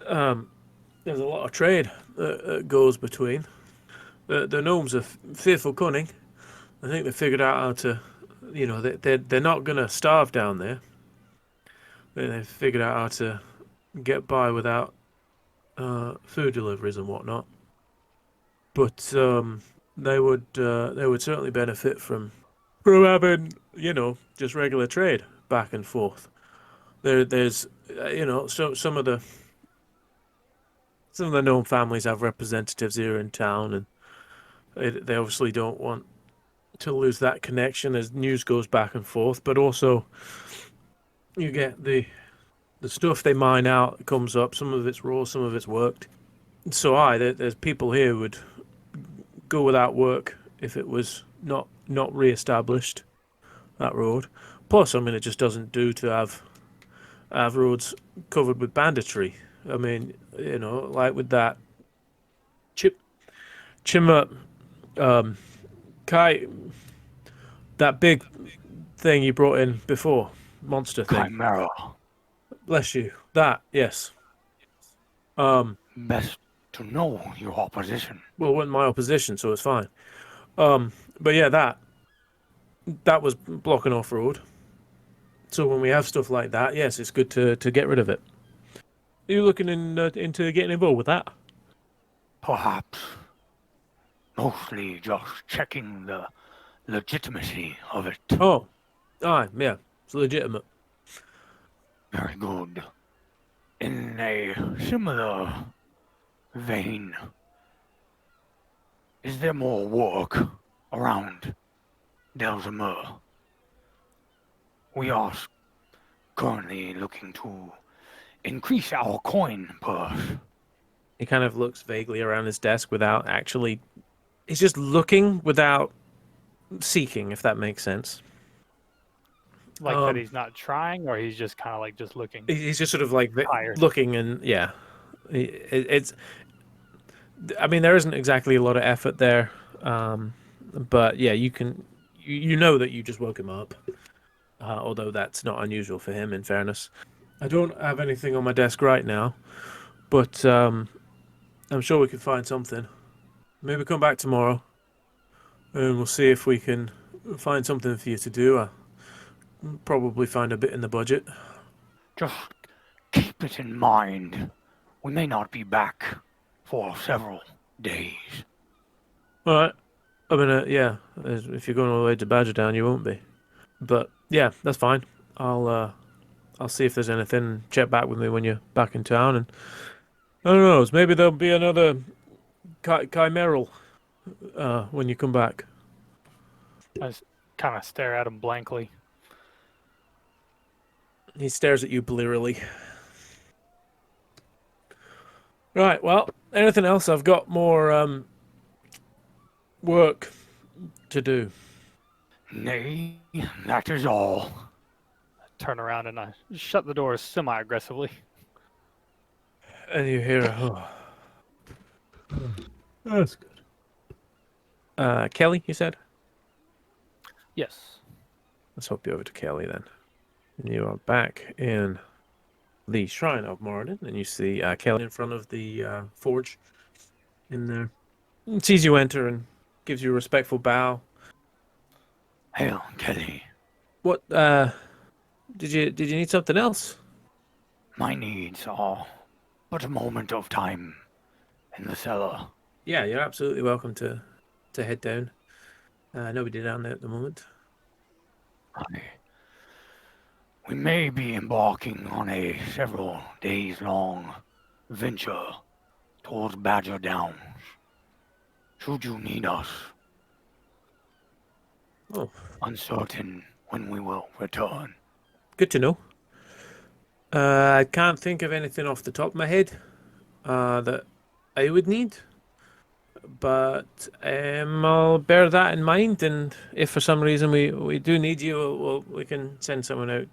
there's a lot of trade that goes between. The gnomes are fearful cunning. I think they figured out how to, they're not going to starve down there. They figured out how to get by without food deliveries and whatnot. But they would certainly benefit from having just regular trade back and forth. There's some of the gnome families have representatives here in town, and they obviously don't want to lose that connection as news goes back and forth. But also, you get the stuff they mine out comes up. Some of it's raw, some of it's worked. So there's people here who would go without work if it was not re-established, that road. Plus, I mean, it just doesn't do to have roads covered with banditry. I mean, like with that Kai, that big thing you brought in before, monster thing. Chimera. Bless you. That, yes. Best to know your opposition. Well, it wasn't my opposition, so it's fine. But yeah, that was blocking off road. So when we have stuff like that, yes, it's good to get rid of it. Are you looking into getting involved with that? Perhaps. Mostly just checking the legitimacy of it. Oh, aye, yeah, it's legitimate. Very good. In a similar vein, is there more work around Delzamur? We are currently looking to increase our coin purse. He kind of looks vaguely around his desk without actually... He's just looking without seeking, if that makes sense. Like that he's not trying, or he's just kind of like just looking. He's just sort of like tired. Looking, and yeah, it's. I mean, there isn't exactly a lot of effort there, but yeah, you know that you just woke him up, although that's not unusual for him. In fairness, I don't have anything on my desk right now, but I'm sure we can find something. Maybe come back tomorrow, and we'll see if we can find something for you to do. I'll probably find a bit in the budget. Just keep it in mind. We may not be back for several days. All right. I mean, yeah, if you're going all the way to Badger Down, you won't be. But yeah, that's fine. I'll see if there's anything. Check back with me when you're back in town, and I don't know. Maybe there'll be another chimeral when you come back. I just kind of stare at him blankly. He stares at you blearily. Right. Well, anything else? I've got more work to do. Nay, that is all. I turn around and I shut the door semi-aggressively. And you hear, oh, that's good. Kelly, you said? Yes. Let's hop you over to Kelly then. And you are back in the Shrine of Moradin, and you see Kelly in front of the forge in there. And sees you enter and gives you a respectful bow. Hail, Kelly. What, did you need something else? My needs are but a moment of time in the cellar. Yeah, you're absolutely welcome to head down. Nobody down there at the moment. We may be embarking on a several days long venture towards Badger Downs. Should you need us, Oh, uncertain when we will return. good to know. I can't think of anything off the top of my head that I would need, but I'll bear that in mind. And if for some reason we do need you, we can send someone out,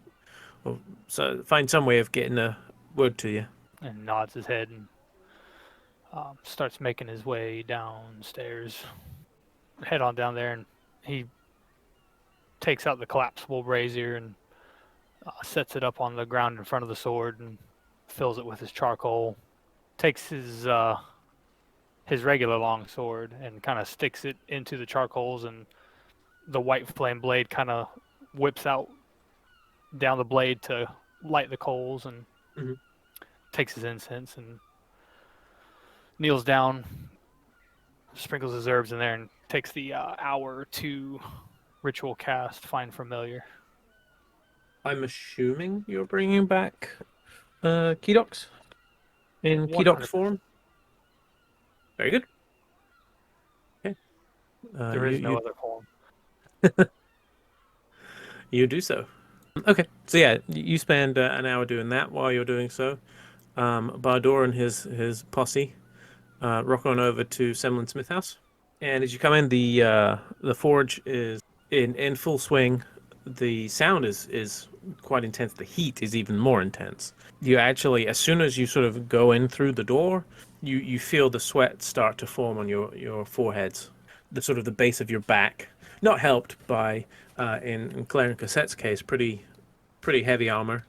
or so find some way of getting a word to you. And nods his head and starts making his way downstairs. Head on down there, and he takes out the collapsible brazier and sets it up on the ground in front of the sword and fills it with his charcoal. Takes his regular long sword and kind of sticks it into the charcoals, and the white flame blade kind of whips out down the blade to light the coals, and takes his incense and kneels down, sprinkles his herbs in there, and takes the hour or two ritual cast Find Familiar. I'm assuming you're bringing back Kedox in Kedox 100%. form. Very good. Okay. There is no other form. You do so. Okay, so yeah, you spend an hour doing that. While you're doing so, Bardor and his posse rock on over to Semlin Smith House. And as you come in, the forge is in full swing. The sound is quite intense. The heat is even more intense. You actually, as soon as you sort of go in through the door, you feel the sweat start to form on your foreheads, the sort of the base of your back. Not helped by, in Claire and Cassette's case, pretty heavy armor.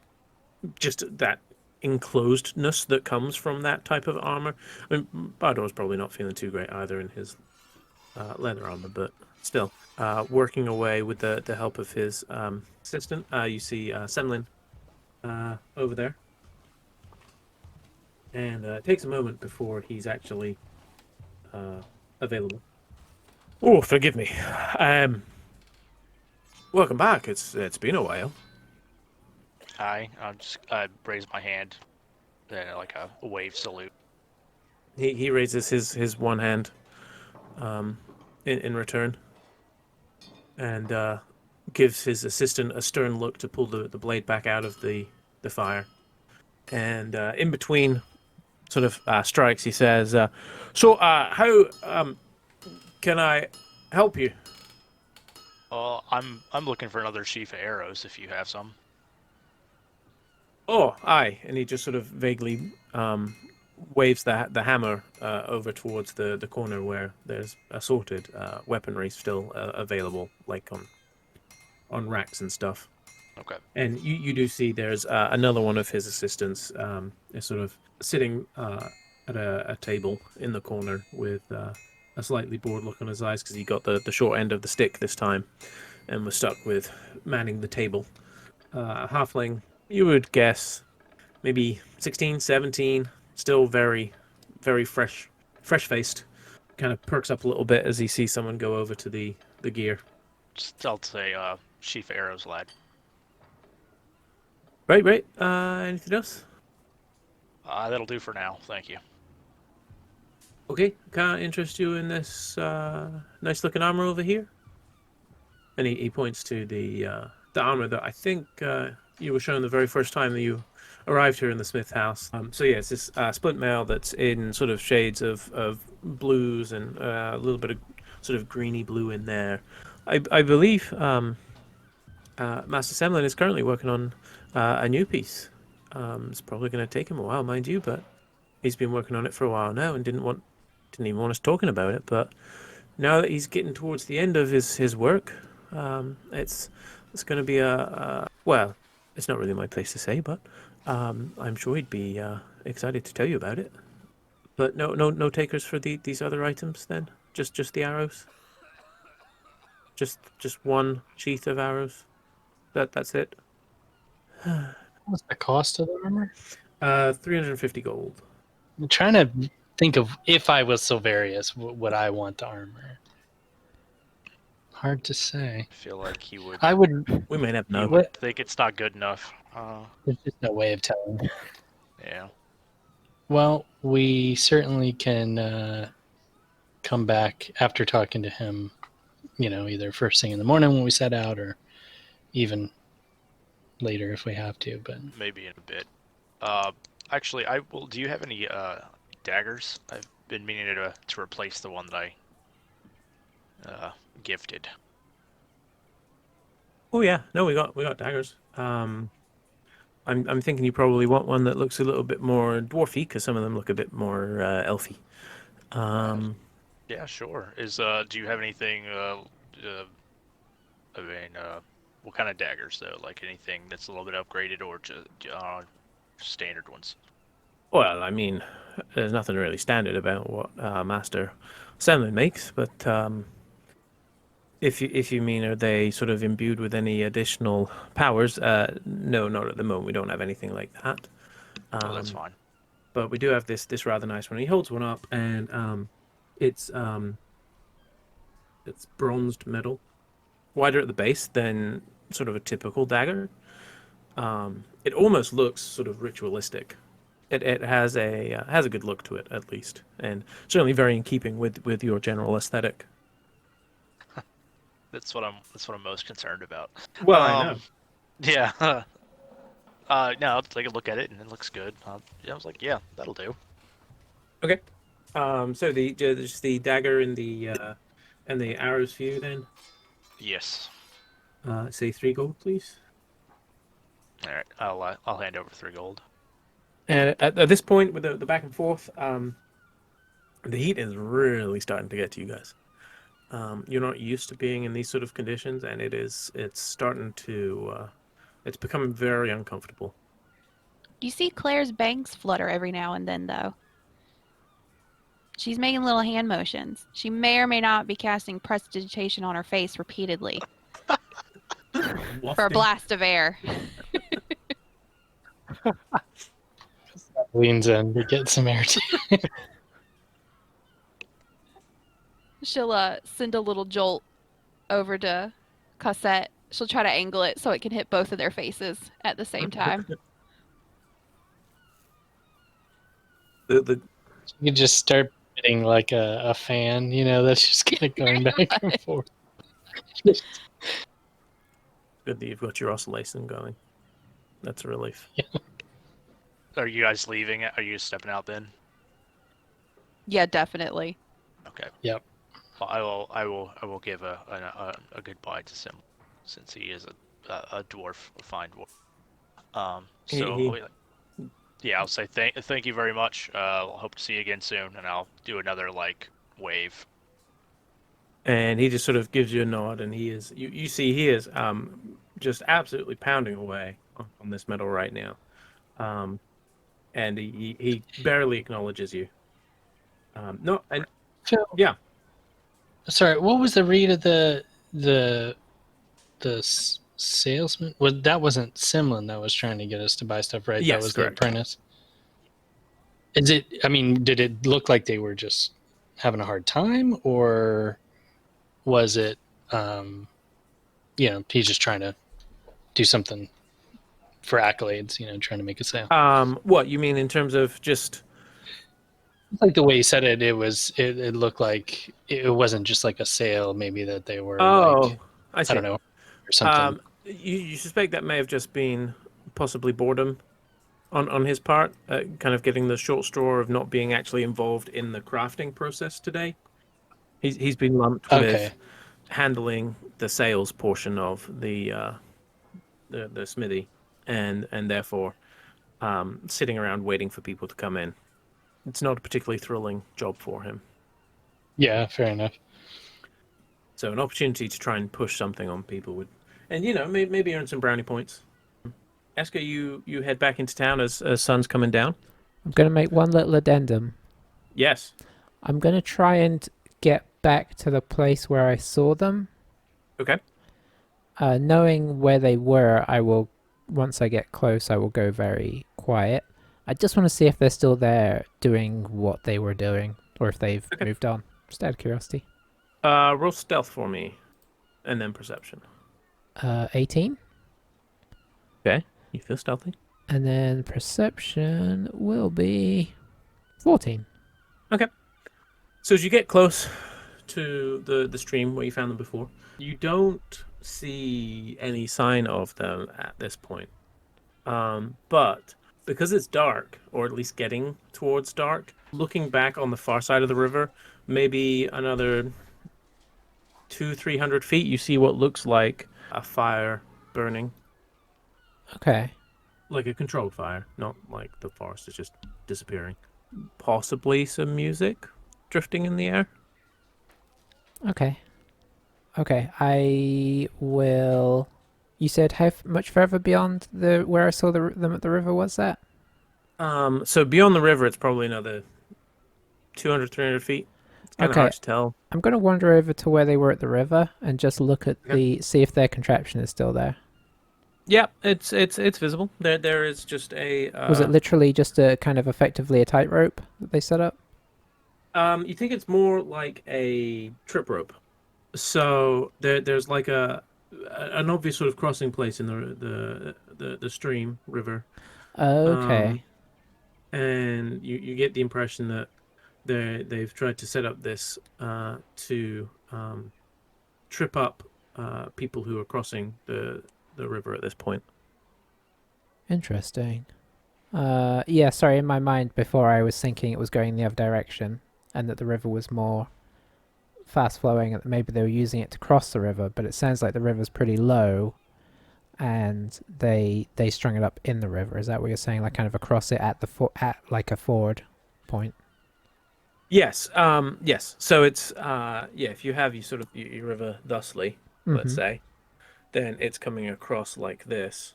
Just that enclosedness that comes from that type of armor. I mean, Bardor's probably not feeling too great either in his leather armor, but still, working away with the help of his assistant. You see Semlin over there. And it takes a moment before he's actually available. Oh, forgive me. Welcome back. It's been a while. Hi, I raise my hand, like a wave salute. He raises his one hand in return, and gives his assistant a stern look to pull the blade back out of the fire. And in between sort of strikes, he says, so how can I help you? I'm looking for another sheaf of arrows if you have some. Oh, aye. And he just sort of vaguely waves the hammer over towards the corner where there's assorted weaponry still available, like on racks and stuff. Okay. And you do see there's another one of his assistants is sort of sitting at a table in the corner with a slightly bored look on his eyes because he got the short end of the stick this time and was stuck with manning the table. Halfling, you would guess maybe 16, 17, still very, very fresh-faced. Kind of perks up a little bit as he sees someone go over to the gear. I'll say sheaf of arrows, lad. Right. Anything else? That'll do for now. Thank you. Okay, can I interest you in this nice-looking armor over here? And he points to the armor that I think you were shown the very first time that you arrived here in the Smith house. So yeah, it's this splint mail that's in sort of shades of blues and a little bit of sort of greeny blue in there. I believe Master Semlin is currently working on a new piece. It's probably going to take him a while, mind you, but he's been working on it for a while now and didn't even want us talking about it. But now that he's getting towards the end of his work, it's going to be well, it's not really my place to say, but I'm sure he'd be excited to tell you about it. But no takers for these other items then? Just the arrows? Just one sheath of arrows? That's it? What's the cost of the armor? 350 gold. I'm trying to think of if I was Silverius, would I want the armor? Hard to say. I feel like he would. I would. We may never He know. would think it's not good enough. There's just no way of telling. Yeah. Well, we certainly can come back after talking to him. Either first thing in the morning when we set out, or even later if we have to. But Maybe in a bit. Actually, I will. Do you have any daggers? I've been meaning to replace the one that I gifted. Oh yeah, no, we got daggers. I'm thinking you probably want one that looks a little bit more dwarfy, because some of them look a bit more elfy. Yeah, sure. Do you have anything? I mean, what kind of daggers though? Like anything that's a little bit upgraded, or just standard ones? Well, I mean, there's nothing really standard about what Master Semlin makes, but if you mean, are they sort of imbued with any additional powers? No, not at the moment. We don't have anything like that. Oh, that's fine. But we do have this rather nice one. He holds one up, and it's bronzed metal, wider at the base than sort of a typical dagger. It almost looks sort of ritualistic. It has a good look to it, at least, and certainly very in keeping with your general aesthetic. That's what I'm most concerned about. Well, I know. Yeah. No, I'll take a look at it, and it looks good. I was like, yeah, that'll do. Okay. So just the dagger and the arrows for you then. Yes. Say 3 gold, please. All right. I'll hand over 3 gold. And at this point, with the back and forth, the heat is really starting to get to you guys. You're not used to being in these sort of conditions, and it's starting to it's becoming very uncomfortable. You see Claire's bangs flutter every now and then, though. She's making little hand motions. She may or may not be casting prestidigitation on her face repeatedly for a blast of air. leans in to get some air too. She'll send a little jolt over to Cosette. She'll try to angle it so it can hit both of their faces at the same time. The You could just start hitting like a fan, that's just kind of going back and forth. Good that you've got your oscillation going. That's a relief. Yeah. Are you guys leaving? Are you stepping out then? Yeah, definitely. Okay. Yep. Well, I will give a goodbye to Sim, since he is a dwarf, a fine dwarf. Yeah, I'll say thank you very much. Hope to see you again soon, and I'll do another wave. And he just sort of gives you a nod, and he is you see he is just absolutely pounding away on this metal right now, and he barely acknowledges you. No, and Phil, yeah. sorry, what was the read of the salesman? Well, that wasn't Simlin that was trying to get us to buy stuff, right? Yes, that was correct. the apprentice. Did it look like they were just having a hard time, or was it, he's just trying to do something for accolades, trying to make a sale? What you mean in terms of just? Like the way you said it, it looked like it wasn't just like a sale, maybe that they were I see. I don't know, or something. You suspect that may have just been possibly boredom on his part, kind of getting the short straw of not being actually involved in the crafting process today. He's been lumped with handling the sales portion of the smithy, and therefore sitting around waiting for people to come in. It's not a particularly thrilling job for him. Yeah, fair enough. So an opportunity to try and push something on people would, and maybe earn some brownie points. Esker, you head back into town as sun's coming down. I'm going to make one little addendum. Yes. I'm going to try and get back to the place where I saw them. Okay. Knowing where they were, once I get close, I will go very quiet. I just want to see if they're still there doing what they were doing, or if they've moved on. Just out of curiosity. Roll stealth for me. and then perception. 18. Okay, you feel stealthy. And then perception will be 14. So as you get close to the stream where you found them before, you don't see any sign of them at this point. But because it's dark, or at least getting towards dark, looking back on the far side of the river, maybe another 200-300 feet, you see what looks like a fire burning, Okay. like a controlled fire, not like the forest is just disappearing. Possibly some music drifting in the air. Okay. Okay. I will. You said how much further beyond the where I saw them at the river was that? So beyond the river, it's probably another 200-300 feet. It's kind of Okay. hard to tell. I'm gonna wander over to where they were at the river and just look at Okay. see if their contraption is still there. Yeah, it's visible. There is just a. Was it literally just a kind of effectively a tightrope that they set up? You think it's more like a trip rope. So there's like an obvious sort of crossing place in the stream river. Okay. And you get the impression that they've tried to set up this to trip up people who are crossing the river at this point. Interesting. Yeah, sorry, in my mind before I was thinking it was going the other direction and that the river was more fast flowing and that maybe they were using it to cross the river, but it sounds like the river's pretty low and they strung it up in the river. Is that what you're saying? Like kind of across it at at like a ford point? Yes. Yes. So it's if you have your river thusly, let's Mhm. say, then it's coming across like this.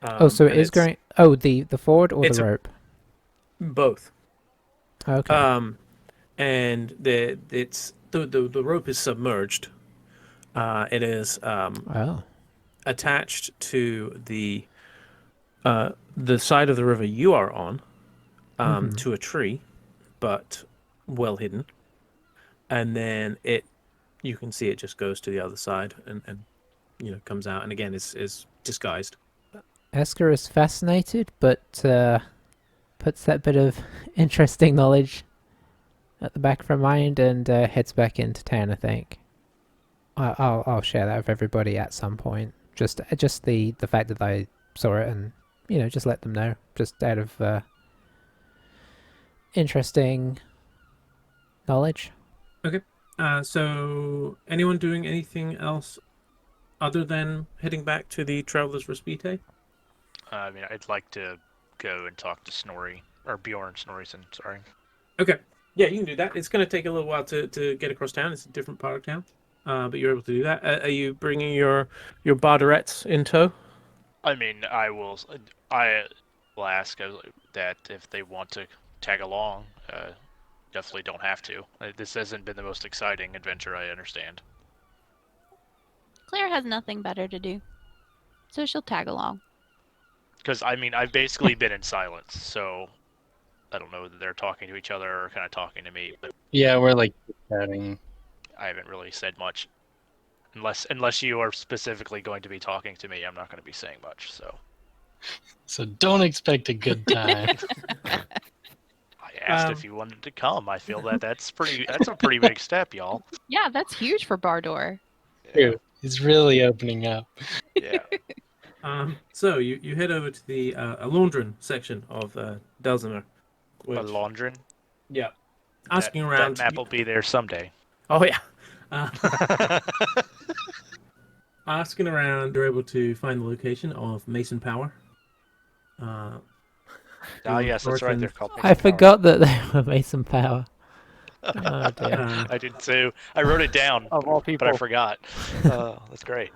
Oh, so it and is it's going. Oh, the ford or it's the a- rope? both. Okay. And the rope is submerged. It is Oh. attached to the side of the river you are on, Mhm. to a tree, but well hidden. And then you can see it just goes to the other side and comes out, and again is disguised. Esker is fascinated, but puts that bit of interesting knowledge at the back of her mind and heads back into town. I think. I'll share that with everybody at some point. Just the fact that I saw it and just let them know. Just out of interesting knowledge. So anyone doing anything else other than heading back to the Traveler's Respite? I mean, I'd like to go and talk to Snorri, or Bjorn Snorrison, sorry. Okay. Yeah, you can do that. It's going to take a little while to get across town. It's a different part of town, but you're able to do that. Are you bringing your barderettes in tow? I mean, I will ask that if they want to tag along. Definitely don't have to. This hasn't been the most exciting adventure, I understand. Claire has nothing better to do, so she'll tag along. Because, I mean, I've basically been in silence, so I don't know whether they're talking to each other or kind of talking to me, but Yeah, we're like chatting. I haven't really said much. Unless you are specifically going to be talking to me, I'm not going to be saying much, so. So don't expect a good time. I asked if you wanted to come. I feel that's a pretty big step, y'all. Yeah, that's huge for Bardor. Dude, it's really opening up. Yeah. So you head over to the Alondran section of Delzimer. A Laundrin? Yeah. Asking around. That map will be there someday. Oh yeah. Asking around, you're able to find the location of Mason Power. Yes, that's right. They're called. I forgot that they were Mason Power. Oh dear. I did too. I wrote it down, Of all people. but I forgot. That's great.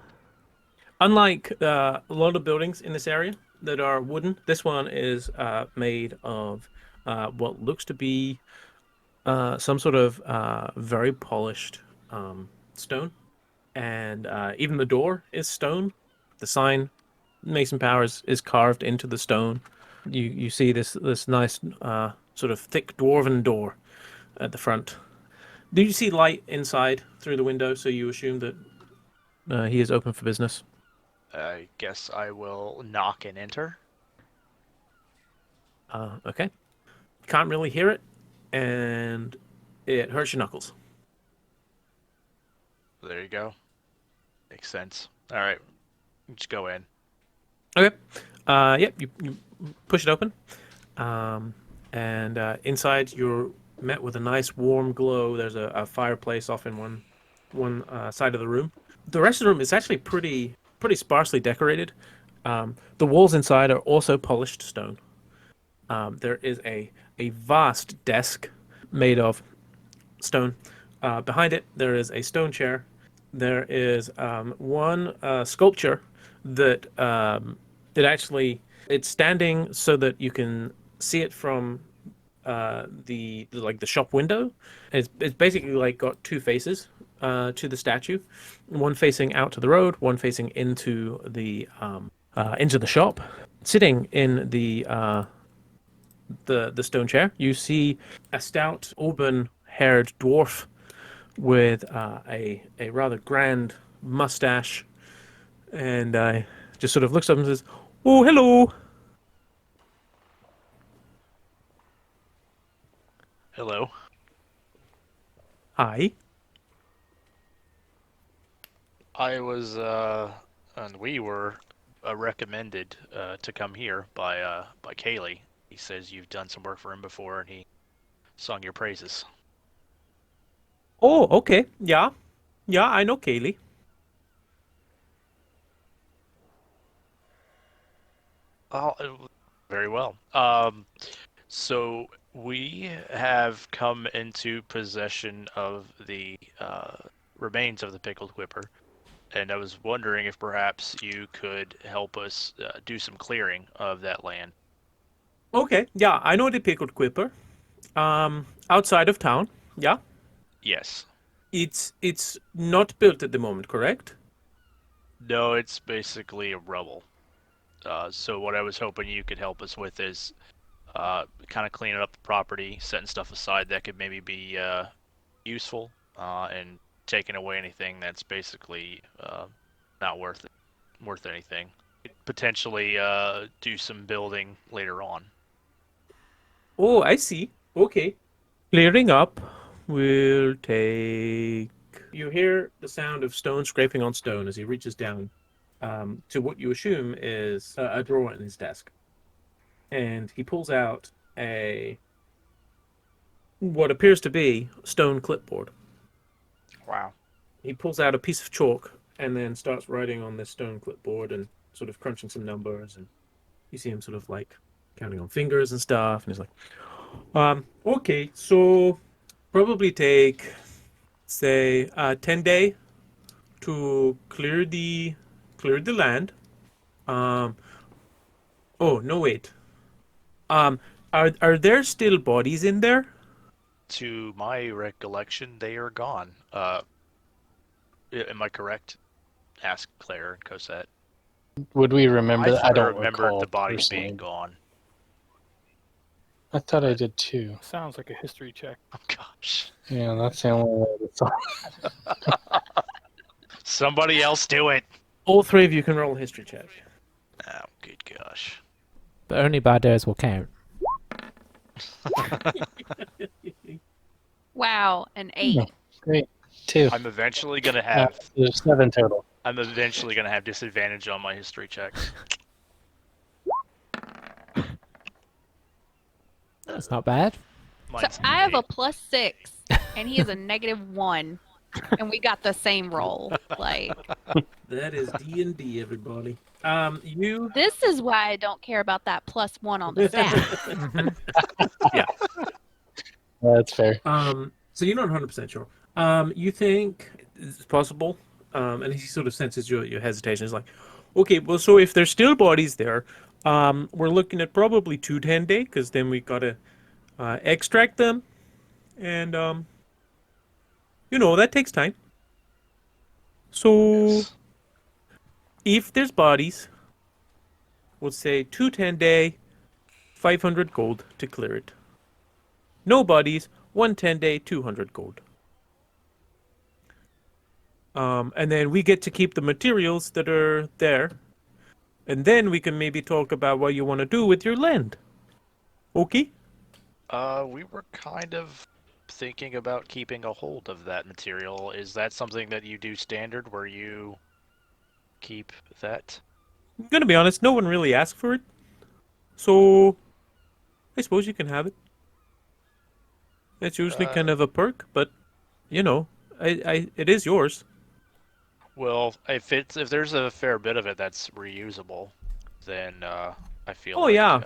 Unlike a lot of buildings in this area that are wooden, this one is made of what looks to be some sort of very polished stone, and even the door is stone. The sign Mason Powers is carved into the stone. You see this nice sort of thick dwarven door at the front. Do you see light inside through the window? So you assume that He is open for business. I guess I will knock and enter. Okay. Can't really hear it, and it hurts your knuckles. There you go. Makes sense. All right, just go in. Okay. Yep, you push it open. And inside you're met with a nice warm glow. There's a fireplace off in one side of the room. The rest of the room is actually pretty sparsely decorated. The walls inside are also polished stone. There is a vast desk made of stone. Behind it, there is a stone chair. There is one sculpture that it's standing so that you can see it from the shop window. It's basically like got two faces to the statue, one facing out to the road, one facing into the shop. Sitting in the stone chair, you see a stout, auburn-haired dwarf with a rather grand mustache, and just sort of looks up and says, "Oh, hello." Hello. Hi. I was, and we were recommended to come here by Kaylee. He says you've done some work for him before, and he sung your praises. Oh, okay. Yeah. Yeah, I know Kaylee. Oh, very well. So we have come into possession of the remains of the Pickled Quipper, and I was wondering if perhaps you could help us do some clearing of that land. Okay. Yeah, I know the Pickled Quipper. Outside of town. Yeah. Yes. It's not built at the moment, correct? No, it's basically a rubble. So what I was hoping you could help us with is kind of cleaning up the property, setting stuff aside that could maybe be useful, and taking away anything that's basically not worth anything. Potentially do some building later on. Oh, I see. Okay. Clearing up will take. You hear the sound of stone scraping on stone as he reaches down to what you assume is a drawer in his desk. And he pulls out what appears to be stone clipboard. Wow. He pulls out a piece of chalk and then starts writing on this stone clipboard and sort of crunching some numbers. And you see him sort of like counting on fingers and stuff. And he's like, okay, so probably take, say, 10 day to clear the land. Oh no, wait. Are there still bodies in there? To my recollection, they are gone. Am I correct? Asked Claire and Cosette. Would we remember I that? I thought I don't remembered recall the bodies personally. being gone. I thought I did too. Sounds like a history check. Oh gosh. Yeah, that's the only way to solve. Somebody else do it. All three of you can roll a history check. Oh, good gosh. But only Bardos will count. Wow, an 8. No. Great. 2. I'm eventually gonna have. There's 7 total. I'm eventually gonna have disadvantage on my history checks. That's not bad. So Mine's I have a eight. +6, and he is a -1, and we got the same roll. Like, That is D&D, everybody. You. this is why I don't care about that +1 on the stat. Yeah. That's fair. So you're not 100% sure. You think it's possible, and he sort of senses your hesitation. He's like, okay, well, so if there's still bodies there, we're looking at probably 2 10-day, because then we gotta extract them, and that takes time. So Yes. if there's bodies, we'll say 2 10-day, 500 gold to clear it. No bodies, 1 10-day, 200 gold. And then we get to keep the materials that are there. And then we can maybe talk about what you want to do with your land. Okay? We were kind of thinking about keeping a hold of that material. Is that something that you do standard, where you keep that? I'm gonna be honest, no one really asked for it. So I suppose you can have it. It's usually kind of a perk, but you know, it is yours. Well, if there's a fair bit of it that's reusable, then I feel Oh like yeah.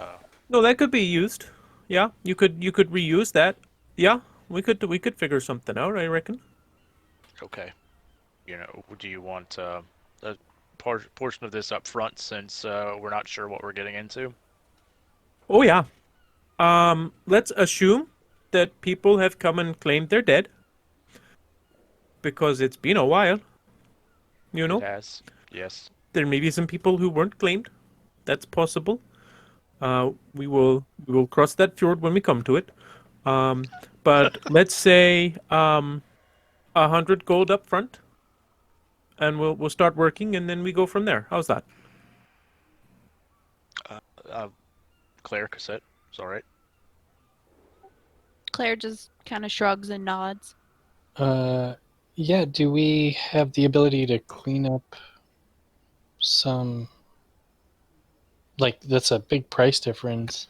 No, that could be used. Yeah, you could reuse that. Yeah, we could figure something out, I reckon. okay. Do you want a portion of this up front, since we're not sure what we're getting into? Oh yeah. Let's assume that people have come and claimed they're dead because it's been a while. You It know, has. Yes. there may be some people who weren't claimed. That's possible. We will cross that fjord when we come to it. Um, but let's say 100 gold up front, and we'll start working, and then we go from there. How's that? Uh, Claire Cassette. It's all right. Claire just kind of shrugs and nods. Yeah, do we have the ability to clean up some? Like, that's a big price difference.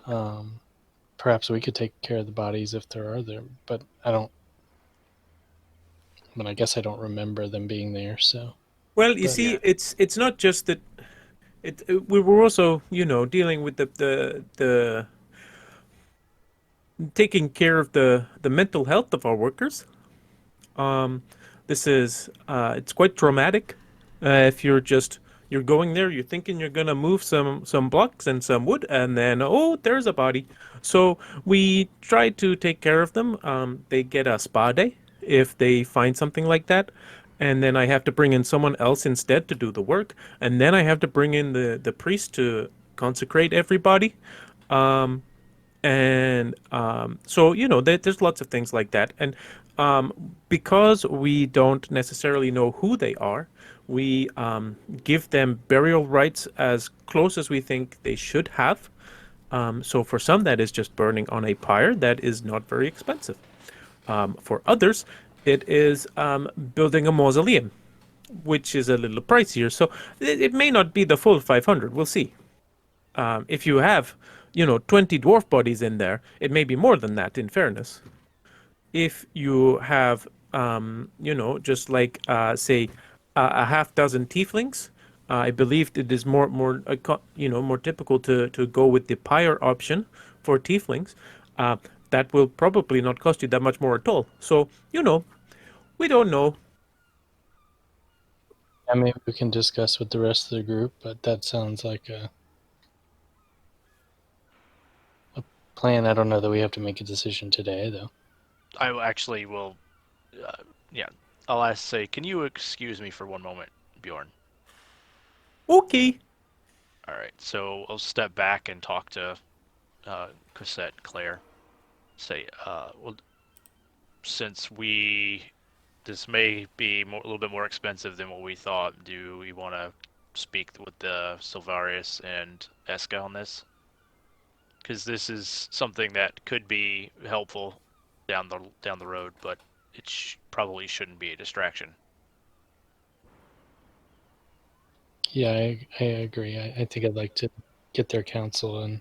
Perhaps we could take care of the bodies if there are there, but I guess I don't remember them being there, so. Well, you But see, Yeah. it's not just that. We were also, dealing with the taking care of the mental health of our workers. Um, this is it's quite traumatic. If you're going there, you're thinking you're gonna move some blocks and some wood, and then oh, there's a body. So we try to take care of them. They get a spa day if they find something like that, and then I have to bring in someone else instead to do the work, and then I have to bring in the priest to consecrate everybody. Um, and so there's lots of things like that, and because we don't necessarily know who they are, we give them burial rites as close as we think they should have. So for some, that is just burning on a pyre. That is not very expensive. For others, it is building a mausoleum, which is a little pricier. So it may not be the full 500. We'll see. If you have, 20 dwarf bodies in there, it may be more than that, in fairness. If you have, just like, say, a half dozen tieflings, I believe it is more typical to go with the pyre option for tieflings. That will probably not cost you that much more at all. So, we don't know. yeah, maybe we can discuss with the rest of the group, but that sounds like a plan. I don't know that we have to make a decision today, though. I actually will. Yeah. I'll say, can you excuse me for one moment, Bjorn? Okay. All right. So I'll step back and talk to Cosette, Claire. Say, well, since this may be a little bit more expensive than what we thought, do we want to speak with the Silvarius and Eska on this? Because this is something that could be helpful down the road, but it probably shouldn't be a distraction. Yeah, I agree. I think I'd like to get their counsel, and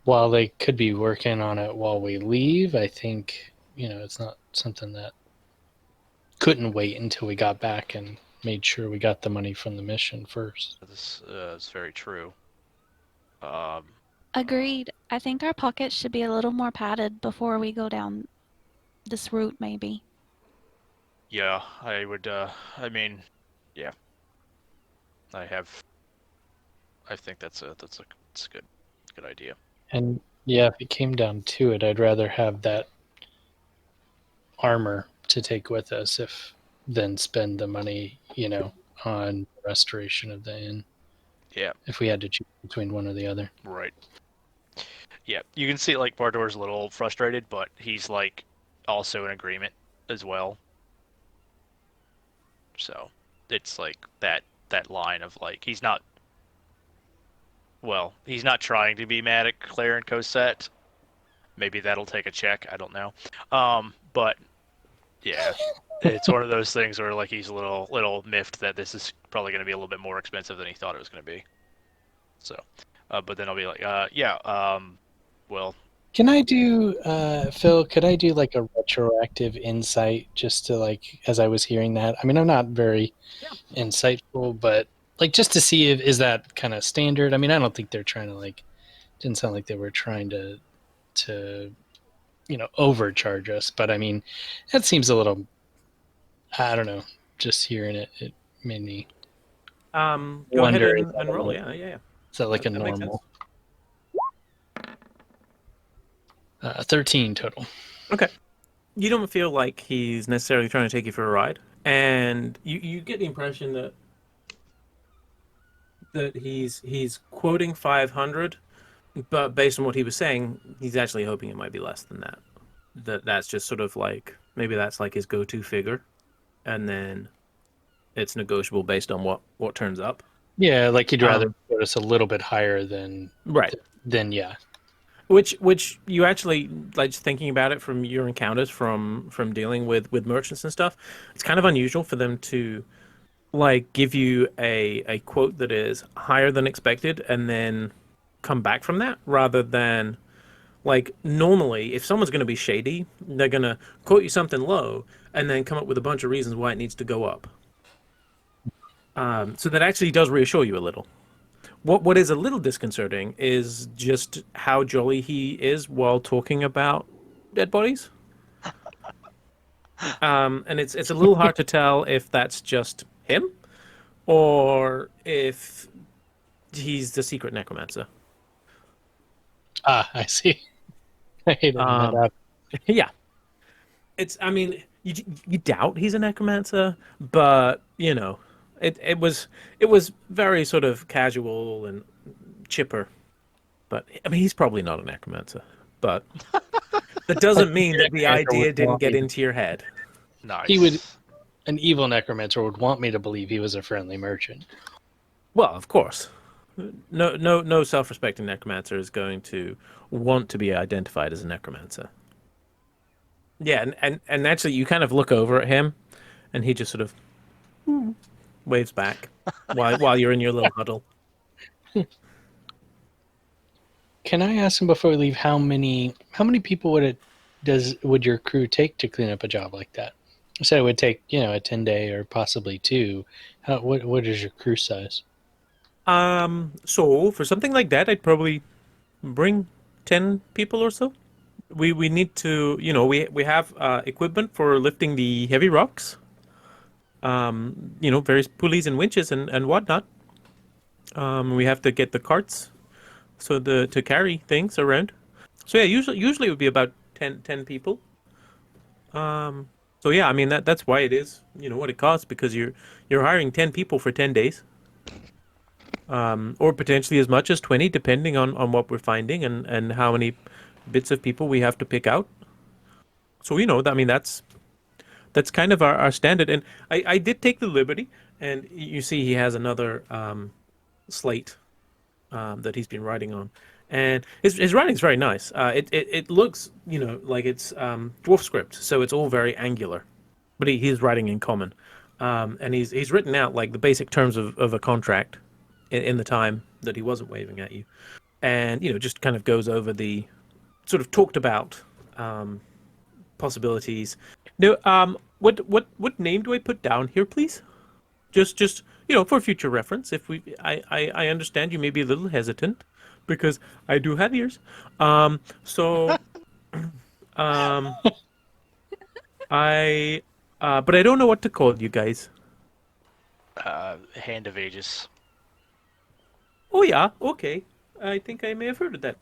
while they could be working on it while we leave, I think, it's not something that couldn't wait until we got back and made sure we got the money from the mission first. This is very true. Um, Agreed. I think our pockets should be a little more padded before we go down this route, maybe. yeah, I would. I mean, yeah, I have. I think that's a good idea. And yeah, if it came down to it, I'd rather have that armor to take with us than spend the money, on restoration of the inn. Yeah, If we had to choose between one or the other. right. Yeah, you can see like Bardor's a little frustrated, but he's like also in agreement as well. So it's like that line of like he's not trying to be mad at Claire and Cosette. Maybe that'll take a check. I don't know. But yeah, it's one of those things where like he's a little miffed that this is probably going to be a little bit more expensive than he thought it was going to be. So, but then I'll be like, well, Can I do, Phil? Could I do like a retroactive insight just to like as I was hearing that? I mean, I'm not very insightful, but like just to see if is that kind of standard. I mean, I don't think they're trying to like. Didn't sound like they were trying to overcharge us, but I mean, that seems a little. I don't know. Just hearing it made me. Go ahead Wonder, and roll. Yeah. Is that like a That makes sense. normal? 13 total. Okay. You don't feel like he's necessarily trying to take you for a ride, and you get the impression that he's quoting 500, but based on what he was saying, he's actually hoping it might be less than that. That's just sort of like maybe that's like his go-to figure, and then it's negotiable based on what turns up. Yeah, like you'd rather put us a little bit higher than right. Than yeah. Which you actually like just thinking about it from your encounters from dealing with merchants and stuff. It's kind of unusual for them to like give you a quote that is higher than expected and then come back from that, rather than like normally if someone's going to be shady, they're going to quote you something low and then come up with a bunch of reasons why it needs to go up. So that actually does reassure you a little. What is a little disconcerting is just how jolly he is while talking about dead bodies. And it's a little hard to tell if that's just him or if he's the secret necromancer. I see. I hate that up. Yeah. I mean, you doubt he's a necromancer, but you know, it was very sort of casual and chipper. But I mean, he's probably not a necromancer. But that doesn't mean that the idea didn't get into your head. Nice. An evil necromancer would want me to believe he was a friendly merchant. Well, of course. No self-respecting necromancer is going to want to be identified as a necromancer. Yeah, and actually you kind of look over at him and he just sort of waves back while you're in your little huddle. Can I ask him before we leave how many people would your crew take to clean up a job like that? I said it would take, a 10-day or possibly 2. What is your crew size? So for something like that, I'd probably bring 10 people or so. We need to, we have equipment for lifting the heavy rocks. Various pulleys and winches and whatnot. We have to get the carts to carry things around. So yeah, usually it would be about 10 people. So yeah, I mean that's why it is, what it costs, because you're hiring 10 people for 10 days. Or potentially as much as 20, depending on what we're finding and how many bits of people we have to pick out. So, I mean, that's kind of our standard. And I did take the liberty, and you see he has another slate that he's been writing on. And his writing's very nice. It looks, like it's dwarf script, so it's all very angular. But he's writing in common. And he's written out, like, the basic terms of a contract in the time that he wasn't waving at you. And, just kind of goes over the sort of talked about possibilities. No, what name do I put down here, please? Just for future reference. If I understand you may be a little hesitant because I do have ears. But I don't know what to call you guys. Hand of Aegis. Oh yeah, okay. I think I may have heard of that.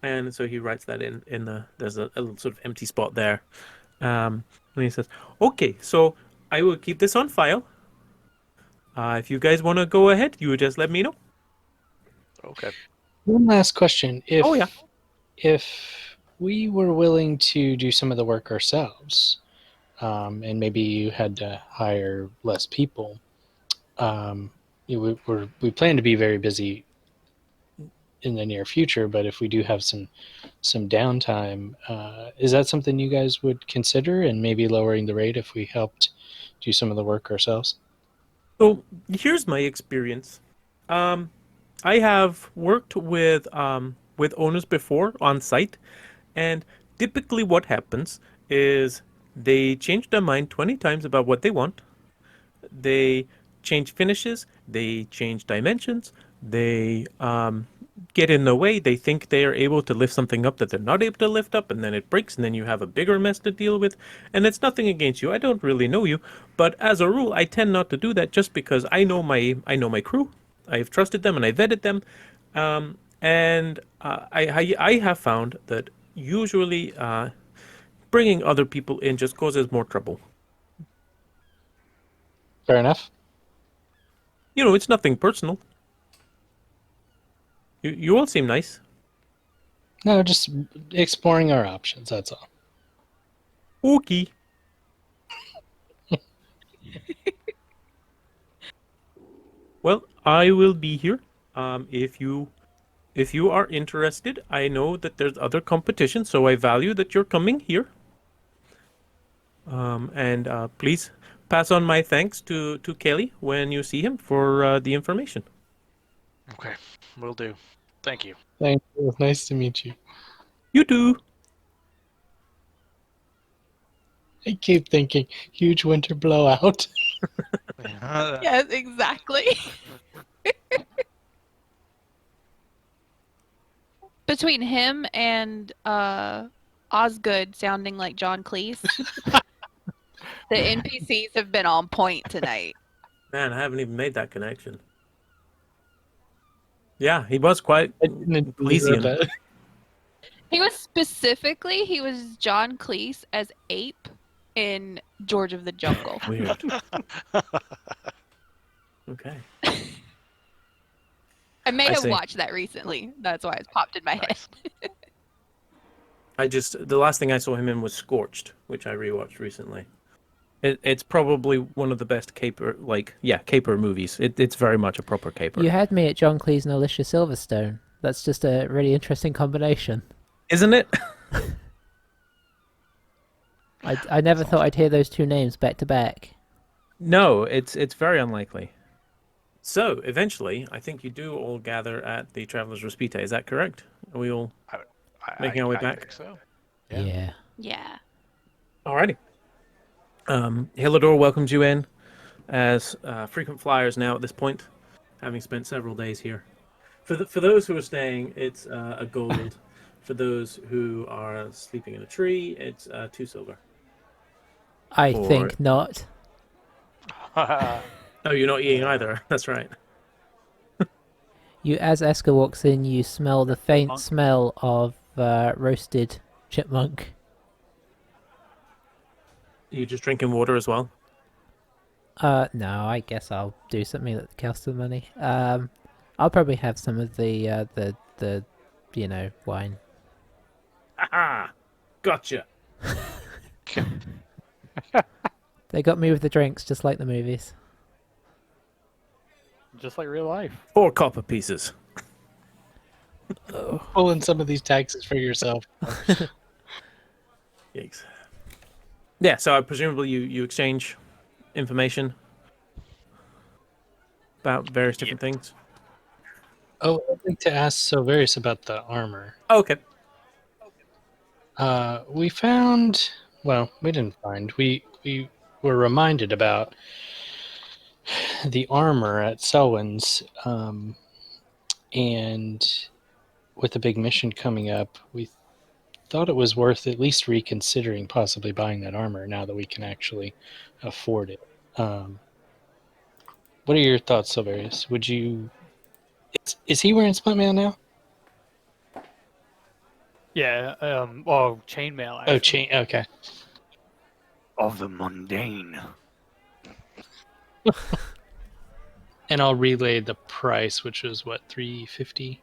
And so he writes that in the there's a little sort of empty spot there. And he says, "Okay, so I will keep this on file. If you guys want to go ahead, you just let me know." Okay. One last question. Yeah. If we were willing to do some of the work ourselves, and maybe you had to hire less people. We plan to be very busy in the near future, but if we do have some downtime, is that something you guys would consider, and maybe lowering the rate if we helped do some of the work ourselves? So here's my experience. I have worked with owners before on site, and typically what happens is they change their mind 20 times about what they want. They change finishes, they change dimensions, they get in the way. They think they are able to lift something up that they're not able to lift up, and then it breaks, and then you have a bigger mess to deal with. And it's nothing against you. I don't really know you, but as a rule, I tend not to do that just because I know my crew. I've trusted them and I vetted them, I have found that usually bringing other people in just causes more trouble. Fair enough. You know, it's nothing personal. You all seem nice. No, just exploring our options, that's all. Okay. Well, I will be here. If you are interested, I know that there's other competition, so I value that you're coming here. Please pass on my thanks to Kelly when you see him for the information. Okay, will do. Thank you. Thank you. Nice to meet you. You too. I keep thinking huge winter blowout. Yes, exactly. Between him and Osgood sounding like John Cleese, the NPCs have been on point tonight. Man, I haven't even made that connection. Yeah, he was quite Cleesian. He was John Cleese as Ape in George of the Jungle. Weird. Okay. I may I have see. watched that recently. That's why it's popped in my head. The last thing I saw him in was Scorched, which I rewatched recently. It's probably one of the best caper movies. It's very much a proper caper. You had me at John Cleese and Alicia Silverstone. That's just a really interesting combination. Isn't it? I never thought I'd hear those two names back to back. No, it's very unlikely. So, eventually, I think you do all gather at the Traveler's Respite. Is that correct? Are we all making our way back? Think so. Yeah. Yeah. Alrighty. Hillador welcomes you in as frequent flyers now at this point, having spent several days here. For those who are staying, it's a gold. For those who are sleeping in a tree, it's 2 silver. I think not. Oh, you're not eating either. That's right. As Esker walks in, you smell the faint smell of roasted chipmunk. Are you just drinking water as well? No, I guess I'll do something that costs the money. I'll probably have some of the wine. Aha! Gotcha. They got me with the drinks, just like the movies. Just like real life. 4 copper pieces. Pull in some of these taxes for yourself. Yikes. Yeah, so presumably you exchange information about various different things. Oh, I'd like to ask Silverius about the armor. Oh, okay. We found... Well, we didn't find. We were reminded about the armor at Selwyn's, and with the big mission coming up, we thought it was worth at least reconsidering possibly buying that armor now that we can actually afford it. What are your thoughts, Silverius? Would you... Is he wearing split mail now? Yeah, chainmail. Oh, chain. Okay. Of the mundane. And I'll relay the price, which was what, $350?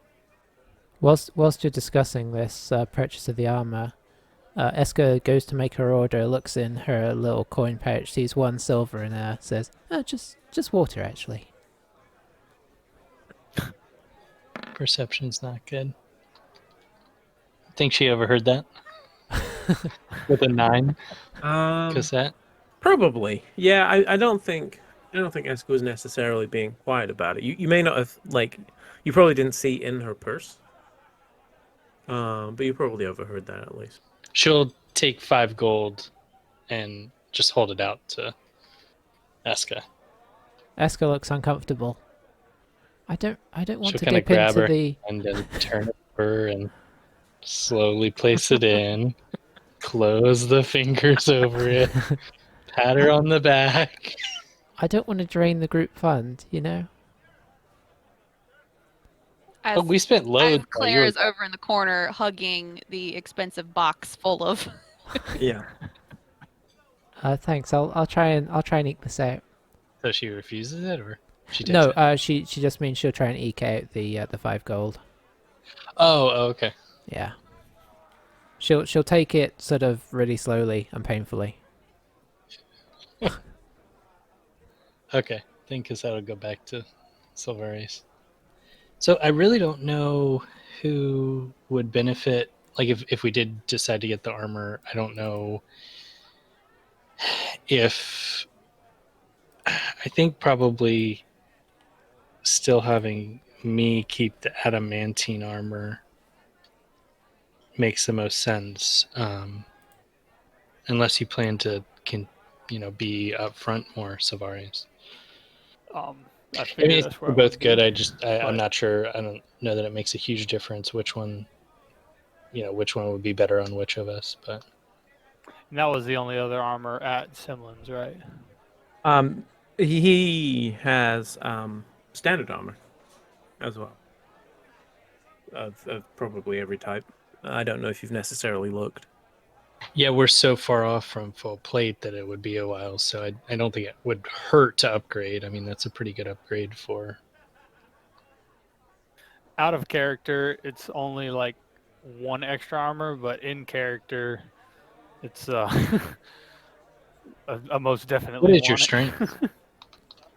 Whilst you're discussing this purchase of the armor, Eska goes to make her order, looks in her little coin pouch, sees 1 silver, and says, "Oh, just water, actually." Perception's not good. Think she overheard that? With a 9 cassette? Probably. Yeah, I don't think Eska was necessarily being quiet about it. You may not have you probably didn't see in her purse. But you probably overheard that at least. She'll take 5 gold and just hold it out to Eska. Eska looks uncomfortable. I don't want She'll to kind of dip grab into her the... and then turn it over and slowly place it in. Close the fingers over it. Pat her on the back. I don't want to drain the group fund, you know? As, But we spent as loads. while you Claire were is over in the corner hugging the expensive box full of. Yeah. Thanks. I'll try and eke this out. So she refuses it, or she takes No, it? she just means she'll try and eke out the 5 gold. Oh, okay. Yeah. She'll take it sort of really slowly and painfully. Okay. I think because that'll go back to Silverius. So I really don't know who would benefit. Like if we did decide to get the armor, I don't know if I think probably still having me keep the adamantine armor makes the most sense. Unless you plan to be up front more, Savarius. I I figure mean, that's where they're I would both be. good. I'm but- not sure. I don't know that it makes a huge difference which one would be better on which of us. But And that was the only other armor at Simlin's, right? He has standard armor as well. Of probably every type. I don't know if you've necessarily looked. yeah, we're so far off from full plate that it would be a while. So I don't think it would hurt to upgrade. I mean, that's a pretty good upgrade for. Out of character, it's only like 1 extra armor, but in character, it's I most definitely What is your want it.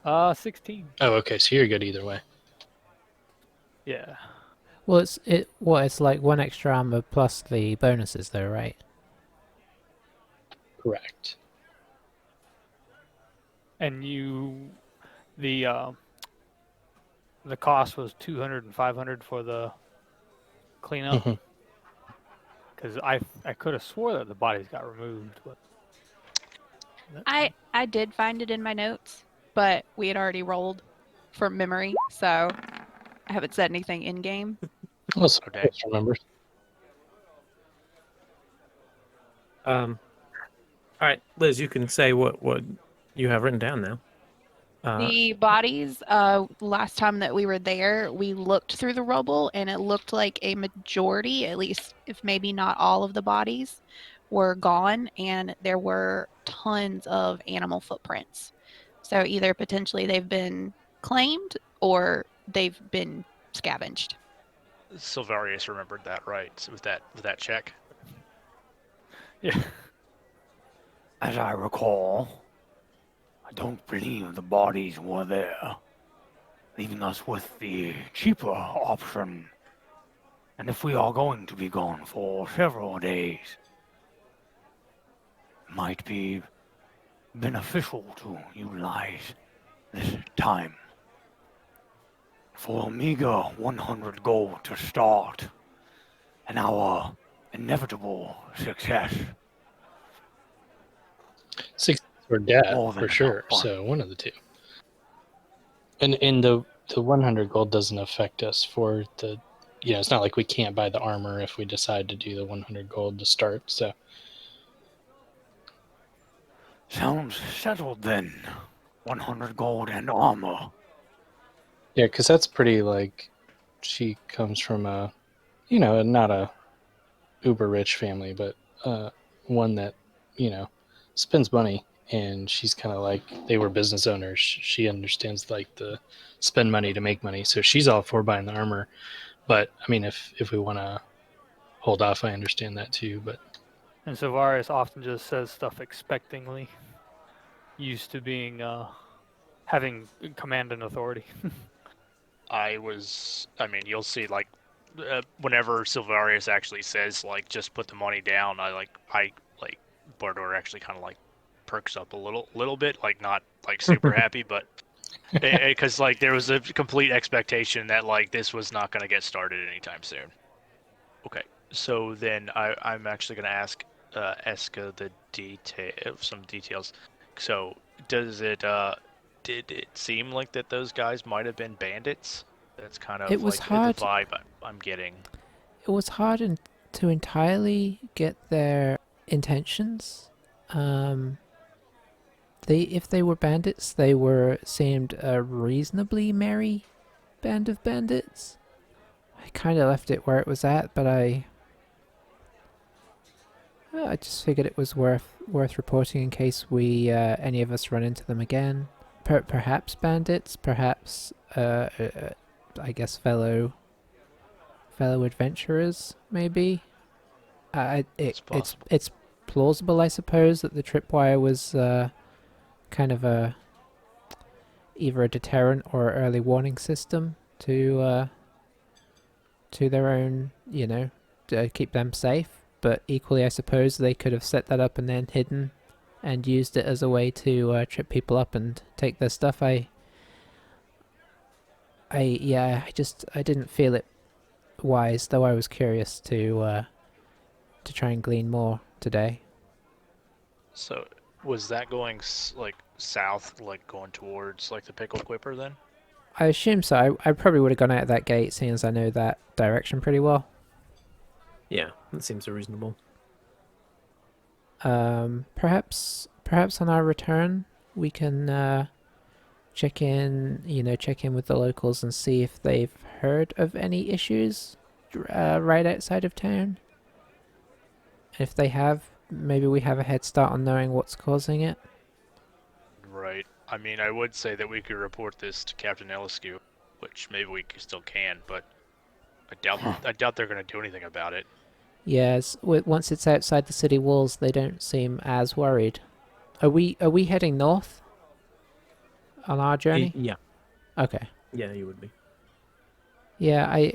strength? 16. Oh, okay. So you're good either way. Yeah. Well, it's like 1 extra armor plus the bonuses, though, right? Correct. And the cost was 200 and 500 for the cleanup. Mhm. Because I could have swore that the bodies got removed, but I did find it in my notes, but we had already rolled from memory, so I haven't said anything in game. Well, so Okay. remember. All right, Liz, you can say what you have written down now. The bodies, last time that we were there, we looked through the rubble and it looked like a majority, at least if maybe not all of the bodies, were gone, and there were tons of animal footprints. So either potentially they've been claimed or they've been scavenged. Silverius remembered that, right? So with that check. yeah. As I recall, I don't believe the bodies were there, leaving us with the cheaper option. And if we are going to be gone for several days, it might be beneficial to utilize this time. For a meager 100 gold to start, and our inevitable success. 6 for death More than for sure. enough fun. So one of the two. And the 100 gold doesn't affect us for the. It's not like we can't buy the armor if we decide to do the 100 gold to start. So Sounds settled then. 100 gold and armor. yeah, because that's pretty like. She comes from a, not a uber rich family, but one that spends money. And she's kind of like, they were business owners. She understands like the spend money to make money. So she's all for buying the armor. But I mean, if we want to hold off, I understand that too. But And Savaris often just says stuff expectingly, used to being having command and authority. I mean, you'll see, like, whenever Silvarius actually says, like, just put the money down, Bardor actually kind of, like, perks up a little bit, like, not, like, super happy, but, because, like, there was a complete expectation that, like, this was not going to get started anytime soon. Okay, so then I'm actually going to ask Eska some details. So, did it seem like that those guys might have been bandits? That's kind of It was like hard. the vibe I'm getting. It was hard to entirely get their intentions. If they were bandits, they seemed a reasonably merry band of bandits. I kind of left it where it was at, but I just figured it was worth reporting in case we any of us run into them again. Perhaps bandits, perhaps I guess fellow adventurers, maybe. It's plausible, I suppose, that the tripwire was kind of either a deterrent or early warning system to their own, to keep them safe. But equally, I suppose they could have set that up and then hidden and used it as a way to trip people up and take their stuff. I didn't feel it wise, though I was curious to try and glean more today. So, was that going like south, like going towards like the Pickled Quipper then? I assume so. I probably would have gone out that gate, seeing as I know that direction pretty well. Yeah, that seems reasonable. Perhaps on our return we can check in with the locals and see if they've heard of any issues right outside of town. If they have, maybe we have a head start on knowing what's causing it. Right. I mean, I would say that we could report this to Captain Eliscu, which maybe we still can, but I doubt they're going to do anything about it. Yes, once it's outside the city walls, they don't seem as worried. Are we heading north on our journey? Yeah. Okay. Yeah, you would be. Yeah,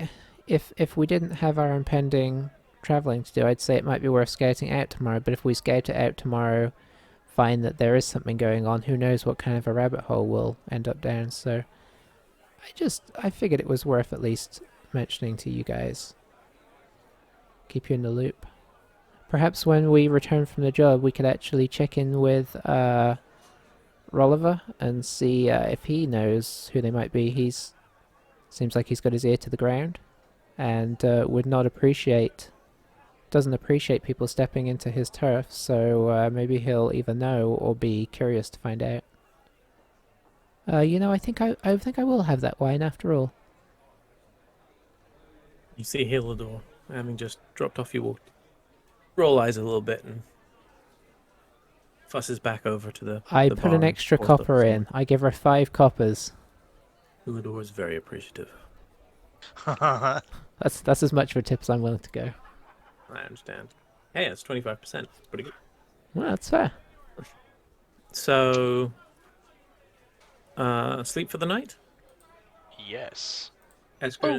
if we didn't have our impending traveling to do, I'd say it might be worth scouting out tomorrow. But if we scout it out tomorrow, find that there is something going on, who knows what kind of a rabbit hole we'll end up down. So I figured it was worth at least mentioning to you guys. Keep you in the loop. Perhaps when we return from the job, we could actually check in with Rolliver and see if he knows who they might be. Seems like he's got his ear to the ground, and doesn't appreciate people stepping into his turf. So maybe he'll either know or be curious to find out. I think I will have that wine after all. You see Hillador, having just dropped off your walk, roll eyes a little bit and fusses back over to the I the put an bar extra and pours copper up in. I give her 5 coppers. Hillador is very appreciative. That's as much of a tip as I'm willing to go. I understand. Hey, it's 25%. Pretty good. Well, that's fair. So, sleep for the night? Yes.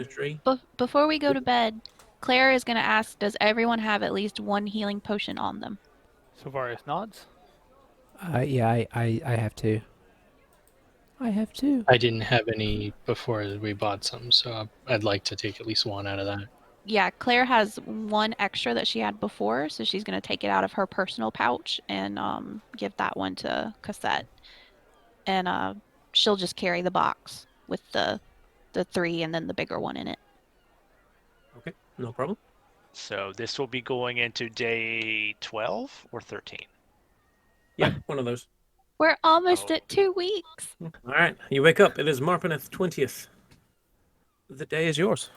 Tree? Before we go to bed, Claire is going to ask, does everyone have at least one healing potion on them? Savaris nods. Yeah, I have 2. I have 2. I didn't have any before we bought some, so I'd like to take at least one out of that. Yeah, Claire has one extra that she had before, so she's going to take it out of her personal pouch and give that one to Cassette. And she'll just carry the box with the 3 and then the bigger one in it. Okay, no problem. So this will be going into day 12 or 13? Yeah, one of those. We're almost at 2 weeks. All right, you wake up. It is Marpineth 20th. The day is yours.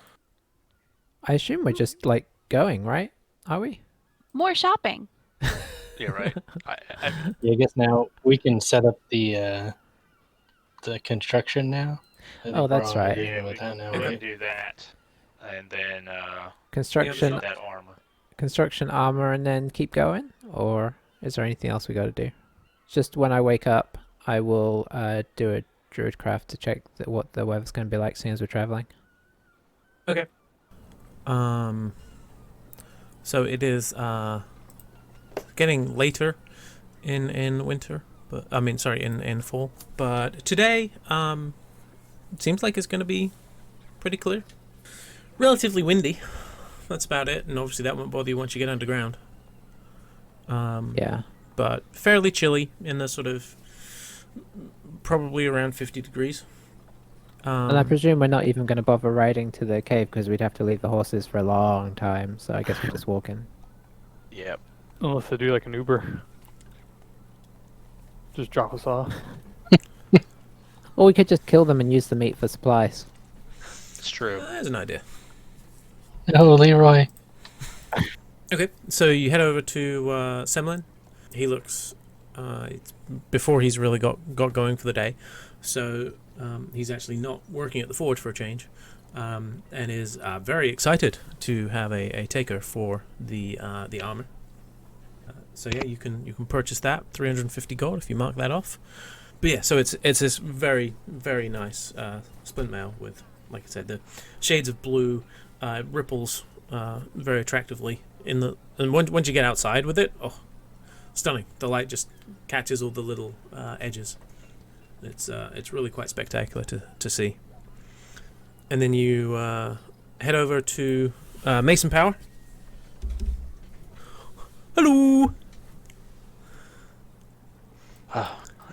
I assume we're just going, right? Are we? More shopping. Yeah, right. Yeah, I guess now we can set up the construction now. I think Oh, that's we're all right. good with that now, We right? can do that, and then Construction. that armor. construction armor and then keep going? Or is there anything else we got to do? Just when I wake up, I will do a druidcraft to check what the weather's going to be like seeing as we're traveling. Okay. So it is getting later in winter, but I mean, sorry, in fall. But today, it seems like it's going to be pretty clear. Relatively windy. That's about it, and obviously that won't bother you once you get underground. Yeah. But fairly chilly in the sort of probably around 50 degrees. And I presume we're not even going to bother riding to the cave because we'd have to leave the horses for a long time. So I guess we're just walking. Yep. Unless they do like an Uber. Just drop us off. Or we could just kill them and use the meat for supplies. It's true. There's an idea. No, Leroy. Okay, so you head over to Semlin. He looks it's before he's really got going for the day, so he's actually not working at the forge for a change, and is very excited to have a taker for the armor. So yeah, you can purchase that 350 gold if you mark that off. But yeah, so it's this very very nice splint mail with, like I said, the shades of blue ripples very attractively in the, and once you get outside with it, oh, stunning. The light just catches all the little edges. It's really quite spectacular to see. And then you head over to Mason Power. Hello.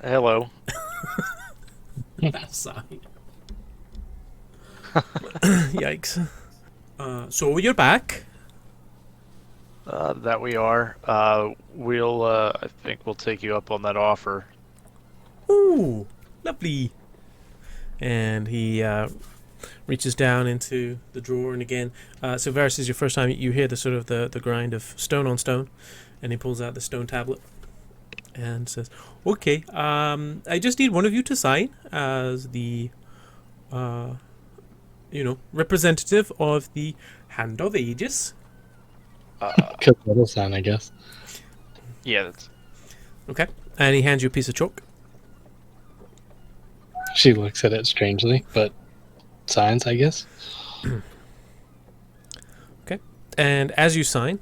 Hello. That sigh. Yikes. So you're back. That we are. We'll. I think we'll take you up on that offer. Ooh, lovely. And he reaches down into the drawer, and again, so Varys, is your first time you hear the sort of the grind of stone on stone, and he pulls out the stone tablet and says, "Okay, I just need one of you to sign as the, representative of the Hand of Aegis." Good little sign, I guess. Yeah, that's. Okay, and he hands you a piece of chalk. She looks at it strangely, but signs, I guess. Okay, and as you sign,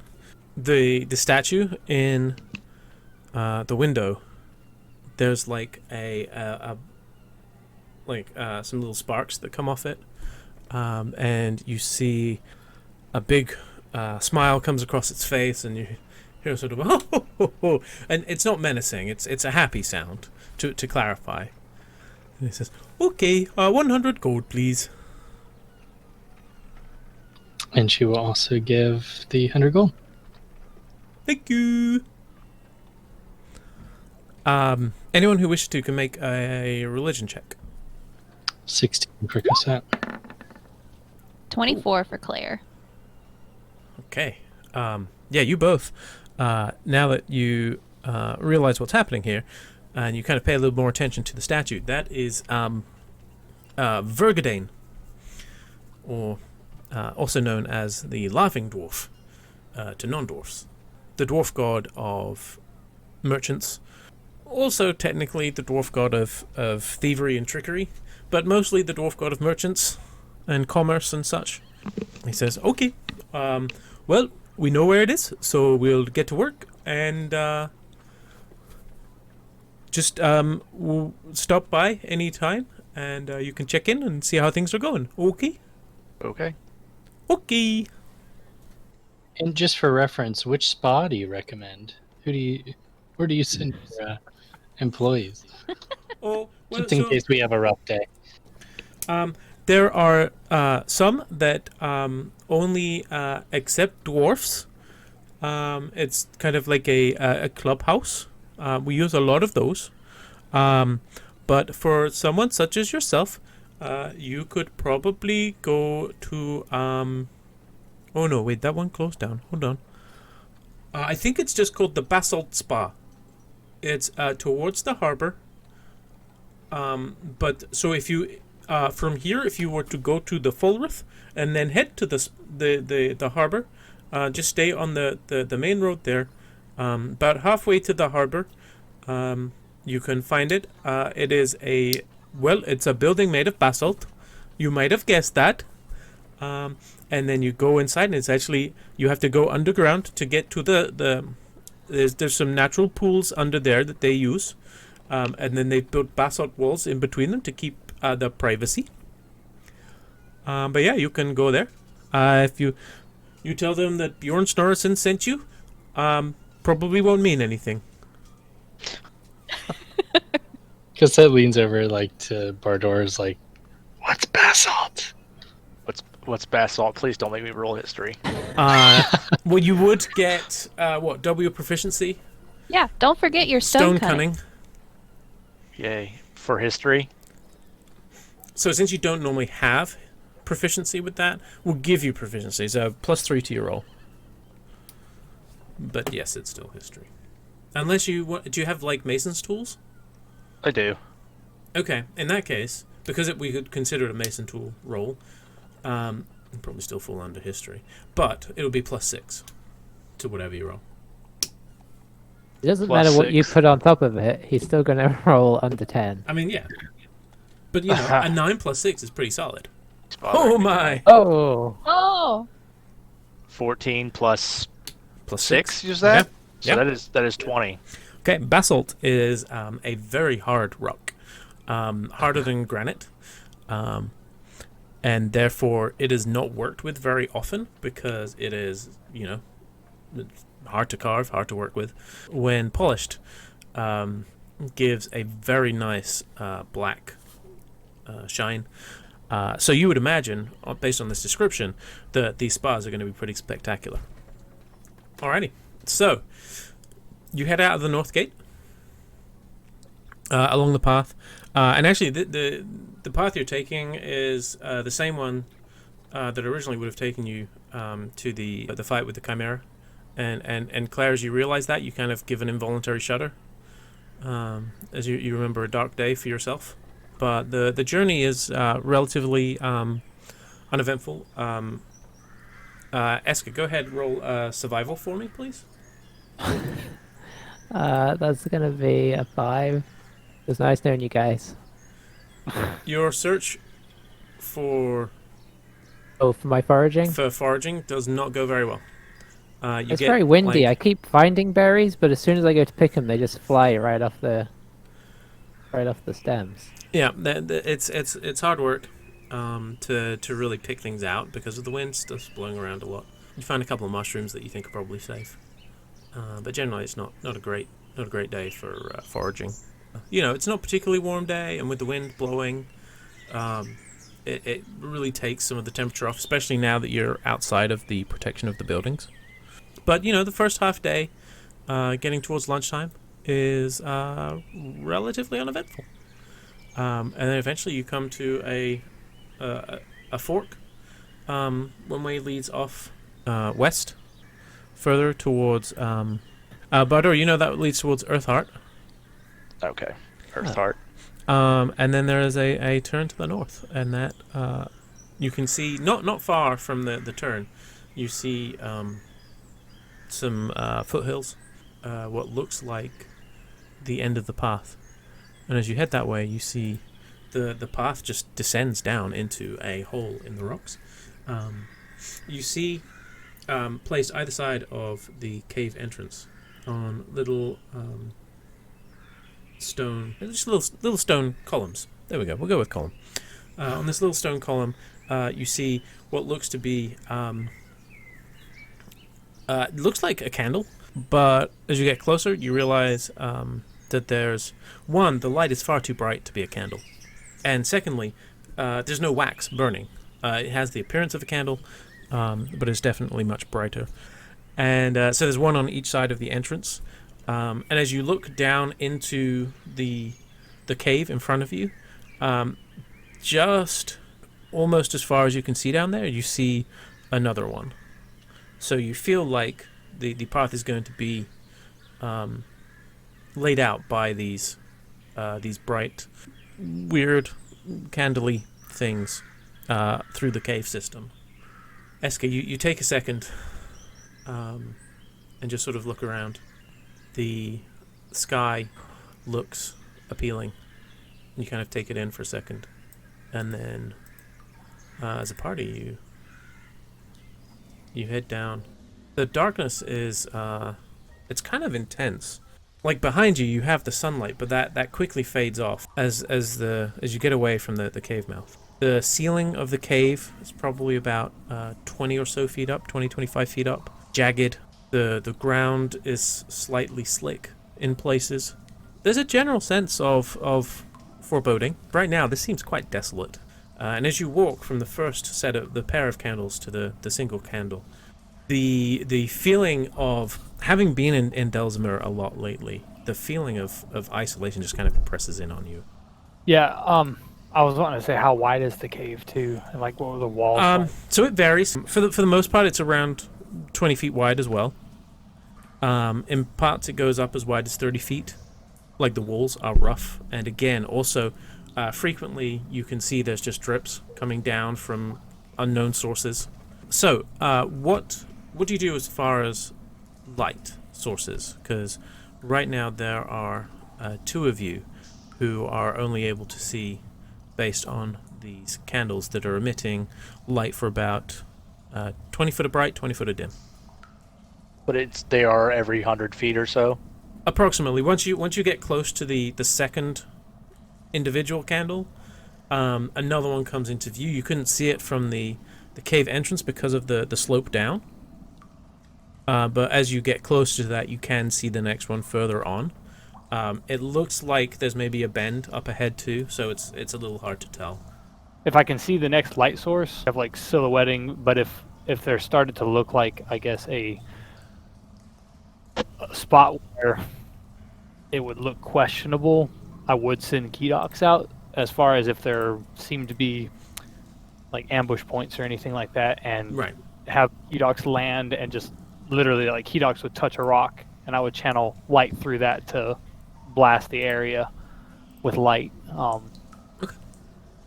the statue in the window, there's like some little sparks that come off it, and you see a big smile comes across its face, and you hear sort of oh, and it's not menacing. It's a happy sound to clarify. And he says, "Okay, 100 gold, please." And she will also give the 100 gold. Thank you. Anyone who wishes to can make a religion check. 16 for Cassette. 24 for Claire. Okay. Yeah, you both. Now that you realize what's happening here, and you kind of pay a little more attention to the statue, that is Vergadane, or also known as the Laughing Dwarf to non-dwarfs, the dwarf god of merchants, also technically the dwarf god of thievery and trickery, but mostly the dwarf god of merchants and commerce and such. He says, "Okay, well, we know where it is, so we'll get to work, and just we'll stop by any time, and you can check in and see how things are going. Okay?" Okay. Okay. And just for reference, which spa do you recommend? Where do you send your employees? Oh, well, Just in case we have a rough day. There are some that only accept dwarfs. It's kind of like a clubhouse. We use a lot of those. But for someone such as yourself, you could probably go to... oh no, wait, that one closed down. Hold on. I think it's just called the Basalt Spa. It's towards the harbor. But so if you... from here, if you were to go to the Fulrith and then head to the harbor, just stay on the main road there. About halfway to the harbor, you can find it. It's a building made of basalt. You might have guessed that. And then you go inside, and it's actually, you have to go underground to get to there's some natural pools under there that they use. And then they've built basalt walls in between them to keep the privacy. But yeah, you can go there. If you tell them that Bjorn Snorrison sent you, probably won't mean anything. Cassette leans over like to Bardor's like, "What's basalt?" What's basalt? Please don't make me roll history. Well, you would get W proficiency, Yeah, don't forget your stone cunning. Yay for history. So since you don't normally have proficiency with that, we'll give you proficiency. So +3 to your roll. But yes, it's still history. Unless do you have like mason's tools? I do. Okay, in that case, because we could consider it a mason tool roll, it'd probably still fall under history. But it'll be +6 to whatever you roll. It doesn't Plus matter what you 6. put on top of it, he's still going to roll under 10. I mean, yeah. But you know, a 9 + 6 is pretty solid. Oh My! Oh! Oh! 14 plus +6. 6, use that? Yeah. So that is 20. Okay, basalt is a very hard rock, harder than granite, and therefore it is not worked with very often because it is, hard to carve, hard to work with. When polished, gives a very nice black shine. So you would imagine, based on this description, that these spas are going to be pretty spectacular. Alrighty, so you head out of the north gate along the path, and actually the path you're taking is the same one that originally would have taken you to the fight with the Chimera. And Claire, as you realize that, you kind of give an involuntary shudder as you remember a dark day for yourself. But the journey is relatively uneventful. Eska, go ahead, roll survival for me, please. That's going to be a 5. It was nice knowing you guys. Your search for Oh, for my foraging? foraging does not go very well. It's very windy. I keep finding berries, but as soon as I go to pick them, they just fly right off the stems. Yeah, it's hard work to really pick things out because of the wind. Stuff's blowing around a lot. You find a couple of mushrooms that you think are probably safe, but generally it's not a great day for foraging. It's not a particularly warm day, and with the wind blowing, it really takes some of the temperature off, especially now that you're outside of the protection of the buildings. But the first half day, getting towards lunchtime, is relatively uneventful. And then eventually you come to a fork. One way leads off west, further towards Bardor. That leads towards Earthheart. Okay. Earthheart. And then there is a turn to the north, and that you can see not far from the turn. You see some foothills, what looks like the end of the path. And as you head that way, you see the path just descends down into a hole in the rocks. You see, placed either side of the cave entrance on little just little stone columns. There we go. We'll go with column. On this little stone column, you see what looks to be looks like a candle, but as you get closer, you realize that there's one, the light is far too bright to be a candle, and secondly, there's no wax burning. It has the appearance of a candle, but it's definitely much brighter. And so there's one on each side of the entrance. And as you look down into the cave in front of you, just almost as far as you can see down there, you see another one. So you feel like the path is going to be laid out by these bright, weird, candly things through the cave system. Eska, you take a second and just sort of look around. The sky looks appealing. You kind of take it in for a second, and then as a party, you head down. The darkness is it's kind of intense. Like behind you have the sunlight, but that quickly fades off as you get away from the cave mouth. The ceiling of the cave is probably about 20 or so feet up, 25 feet up. Jagged. The ground is slightly slick in places. There's a general sense of foreboding. Right now, this seems quite desolate. And as you walk from the first set of the pair of candles to the single candle, the feeling of having been in Delzimer a lot lately, the feeling of isolation just kind of presses in on you. Yeah, I was wanting to say, how wide is the cave too? And like, what were the walls like? So it varies. For the most part, it's around 20 feet wide as well. In parts, it goes up as wide as 30 feet. Like, the walls are rough. And again, also, frequently you can see there's just drips coming down from unknown sources. So, what do you do as far as light sources? Because right now there are two of you who are only able to see based on these candles that are emitting light for about 20 foot of bright, 20 foot of dim. But they are every 100 feet or so? Approximately. Once you get close to the second individual candle, another one comes into view. You couldn't see it from the cave entrance because of the slope down. But as you get closer to that, you can see the next one further on. It looks like there's maybe a bend up ahead too, so it's a little hard to tell. If I can see the next light source, have like silhouetting, but if they're started to look like, I guess, a spot where it would look questionable, I would send Kedox out. As far as if there seem to be like ambush points or anything like that, and Right. have Kedox land and just literally like Kedox would touch a rock, and I would channel light through that to blast the area with light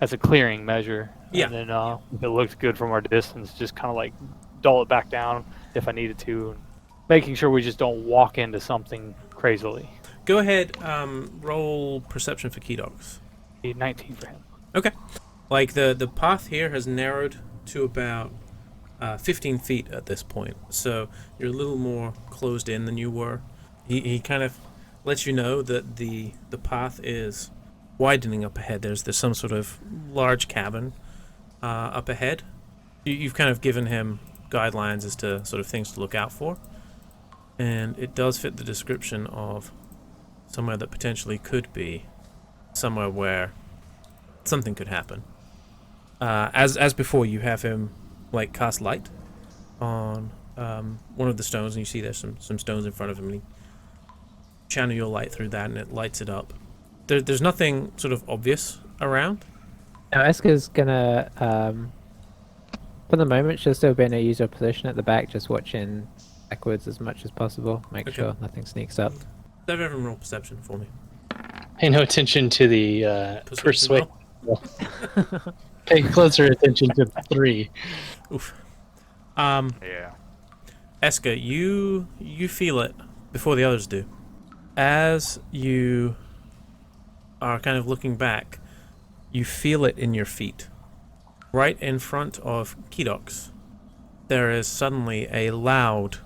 as a clearing measure. Yeah. And then if it looks good from our distance, just kind of like dull it back down if I needed to, and making sure we just don't walk into something crazily. Go ahead, roll perception for Kedox. 19 for him. Okay. Like, the path here has narrowed to about 15 feet at this point, so you're a little more closed in than you were. He kind of lets you know that the path is widening up ahead. There's some sort of large cabin up ahead. You've kind of given him guidelines as to sort of things to look out for, and it does fit the description of somewhere that potentially could be somewhere where something could happen. As before, you have him like cast light on one of the stones, and you see there's some stones in front of him, and he channel your light through that, and it lights it up. There's nothing sort of obvious around. Now, Eska's gonna, for the moment, she'll still be in a user position at the back, just watching backwards as much as possible. Make sure nothing sneaks up. Have everyone roll perception for me. Pay no attention to the Persuasion persuade. Pay closer attention to 3. Oof. Yeah. Eska, you feel it before the others do. As you are kind of looking back, you feel it in your feet. Right in front of Kedox, there is suddenly a loud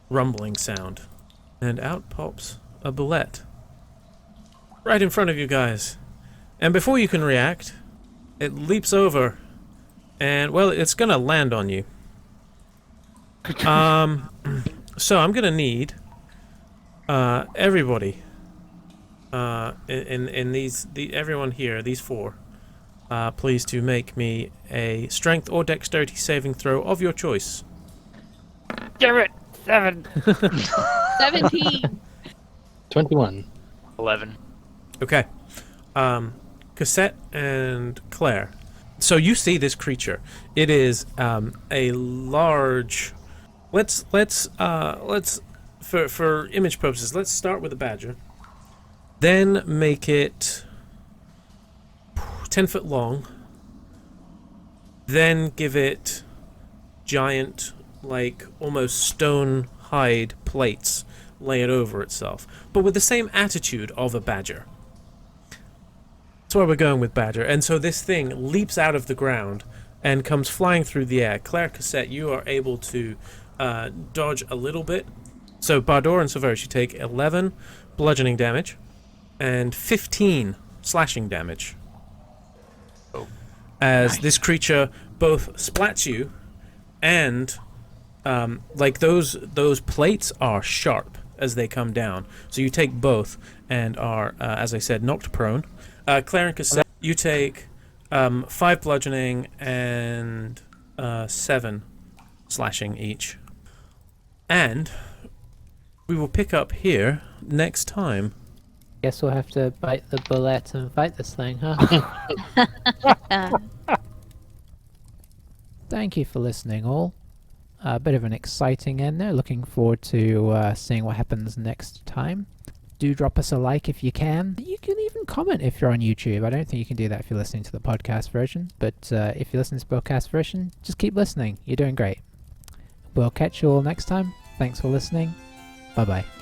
rumbling sound, and out pops a bullet. Right in front of you guys. And before you can react, it leaps over, and, well, it's gonna land on you. So I'm gonna need everybody in everyone here, these 4, please to make me a strength or dexterity saving throw of your choice. Give it 7. 17. 21. 11. Okay. Cassette and Claire. So you see this creature. It is a large. Let's for image purposes, let's start with a badger. Then make it 10 foot long. Then give it giant like almost stone hide plates layered over itself, but with the same attitude of a badger. That's why we're going with badger. And so this thing leaps out of the ground and comes flying through the air. Claire Cassette, you are able to dodge a little bit. So Bardor and Silveris, you take 11 bludgeoning damage and 15 slashing damage. As this creature both splats you and like those plates are sharp as they come down. So you take both and are, as I said, knocked prone. Claire and Cassette, you take 5 bludgeoning and 7 slashing each. And we will pick up here next time. Guess we'll have to bite the bullet and fight this thing, huh? Thank you for listening, all. A bit of an exciting end there. Looking forward to seeing what happens next time. Do drop us a like if you can. You can even comment if you're on YouTube. I don't think you can do that if you're listening to the podcast version, but if you're listening to the podcast version, just keep listening. You're doing great. We'll catch you all next time. Thanks for listening. Bye-bye.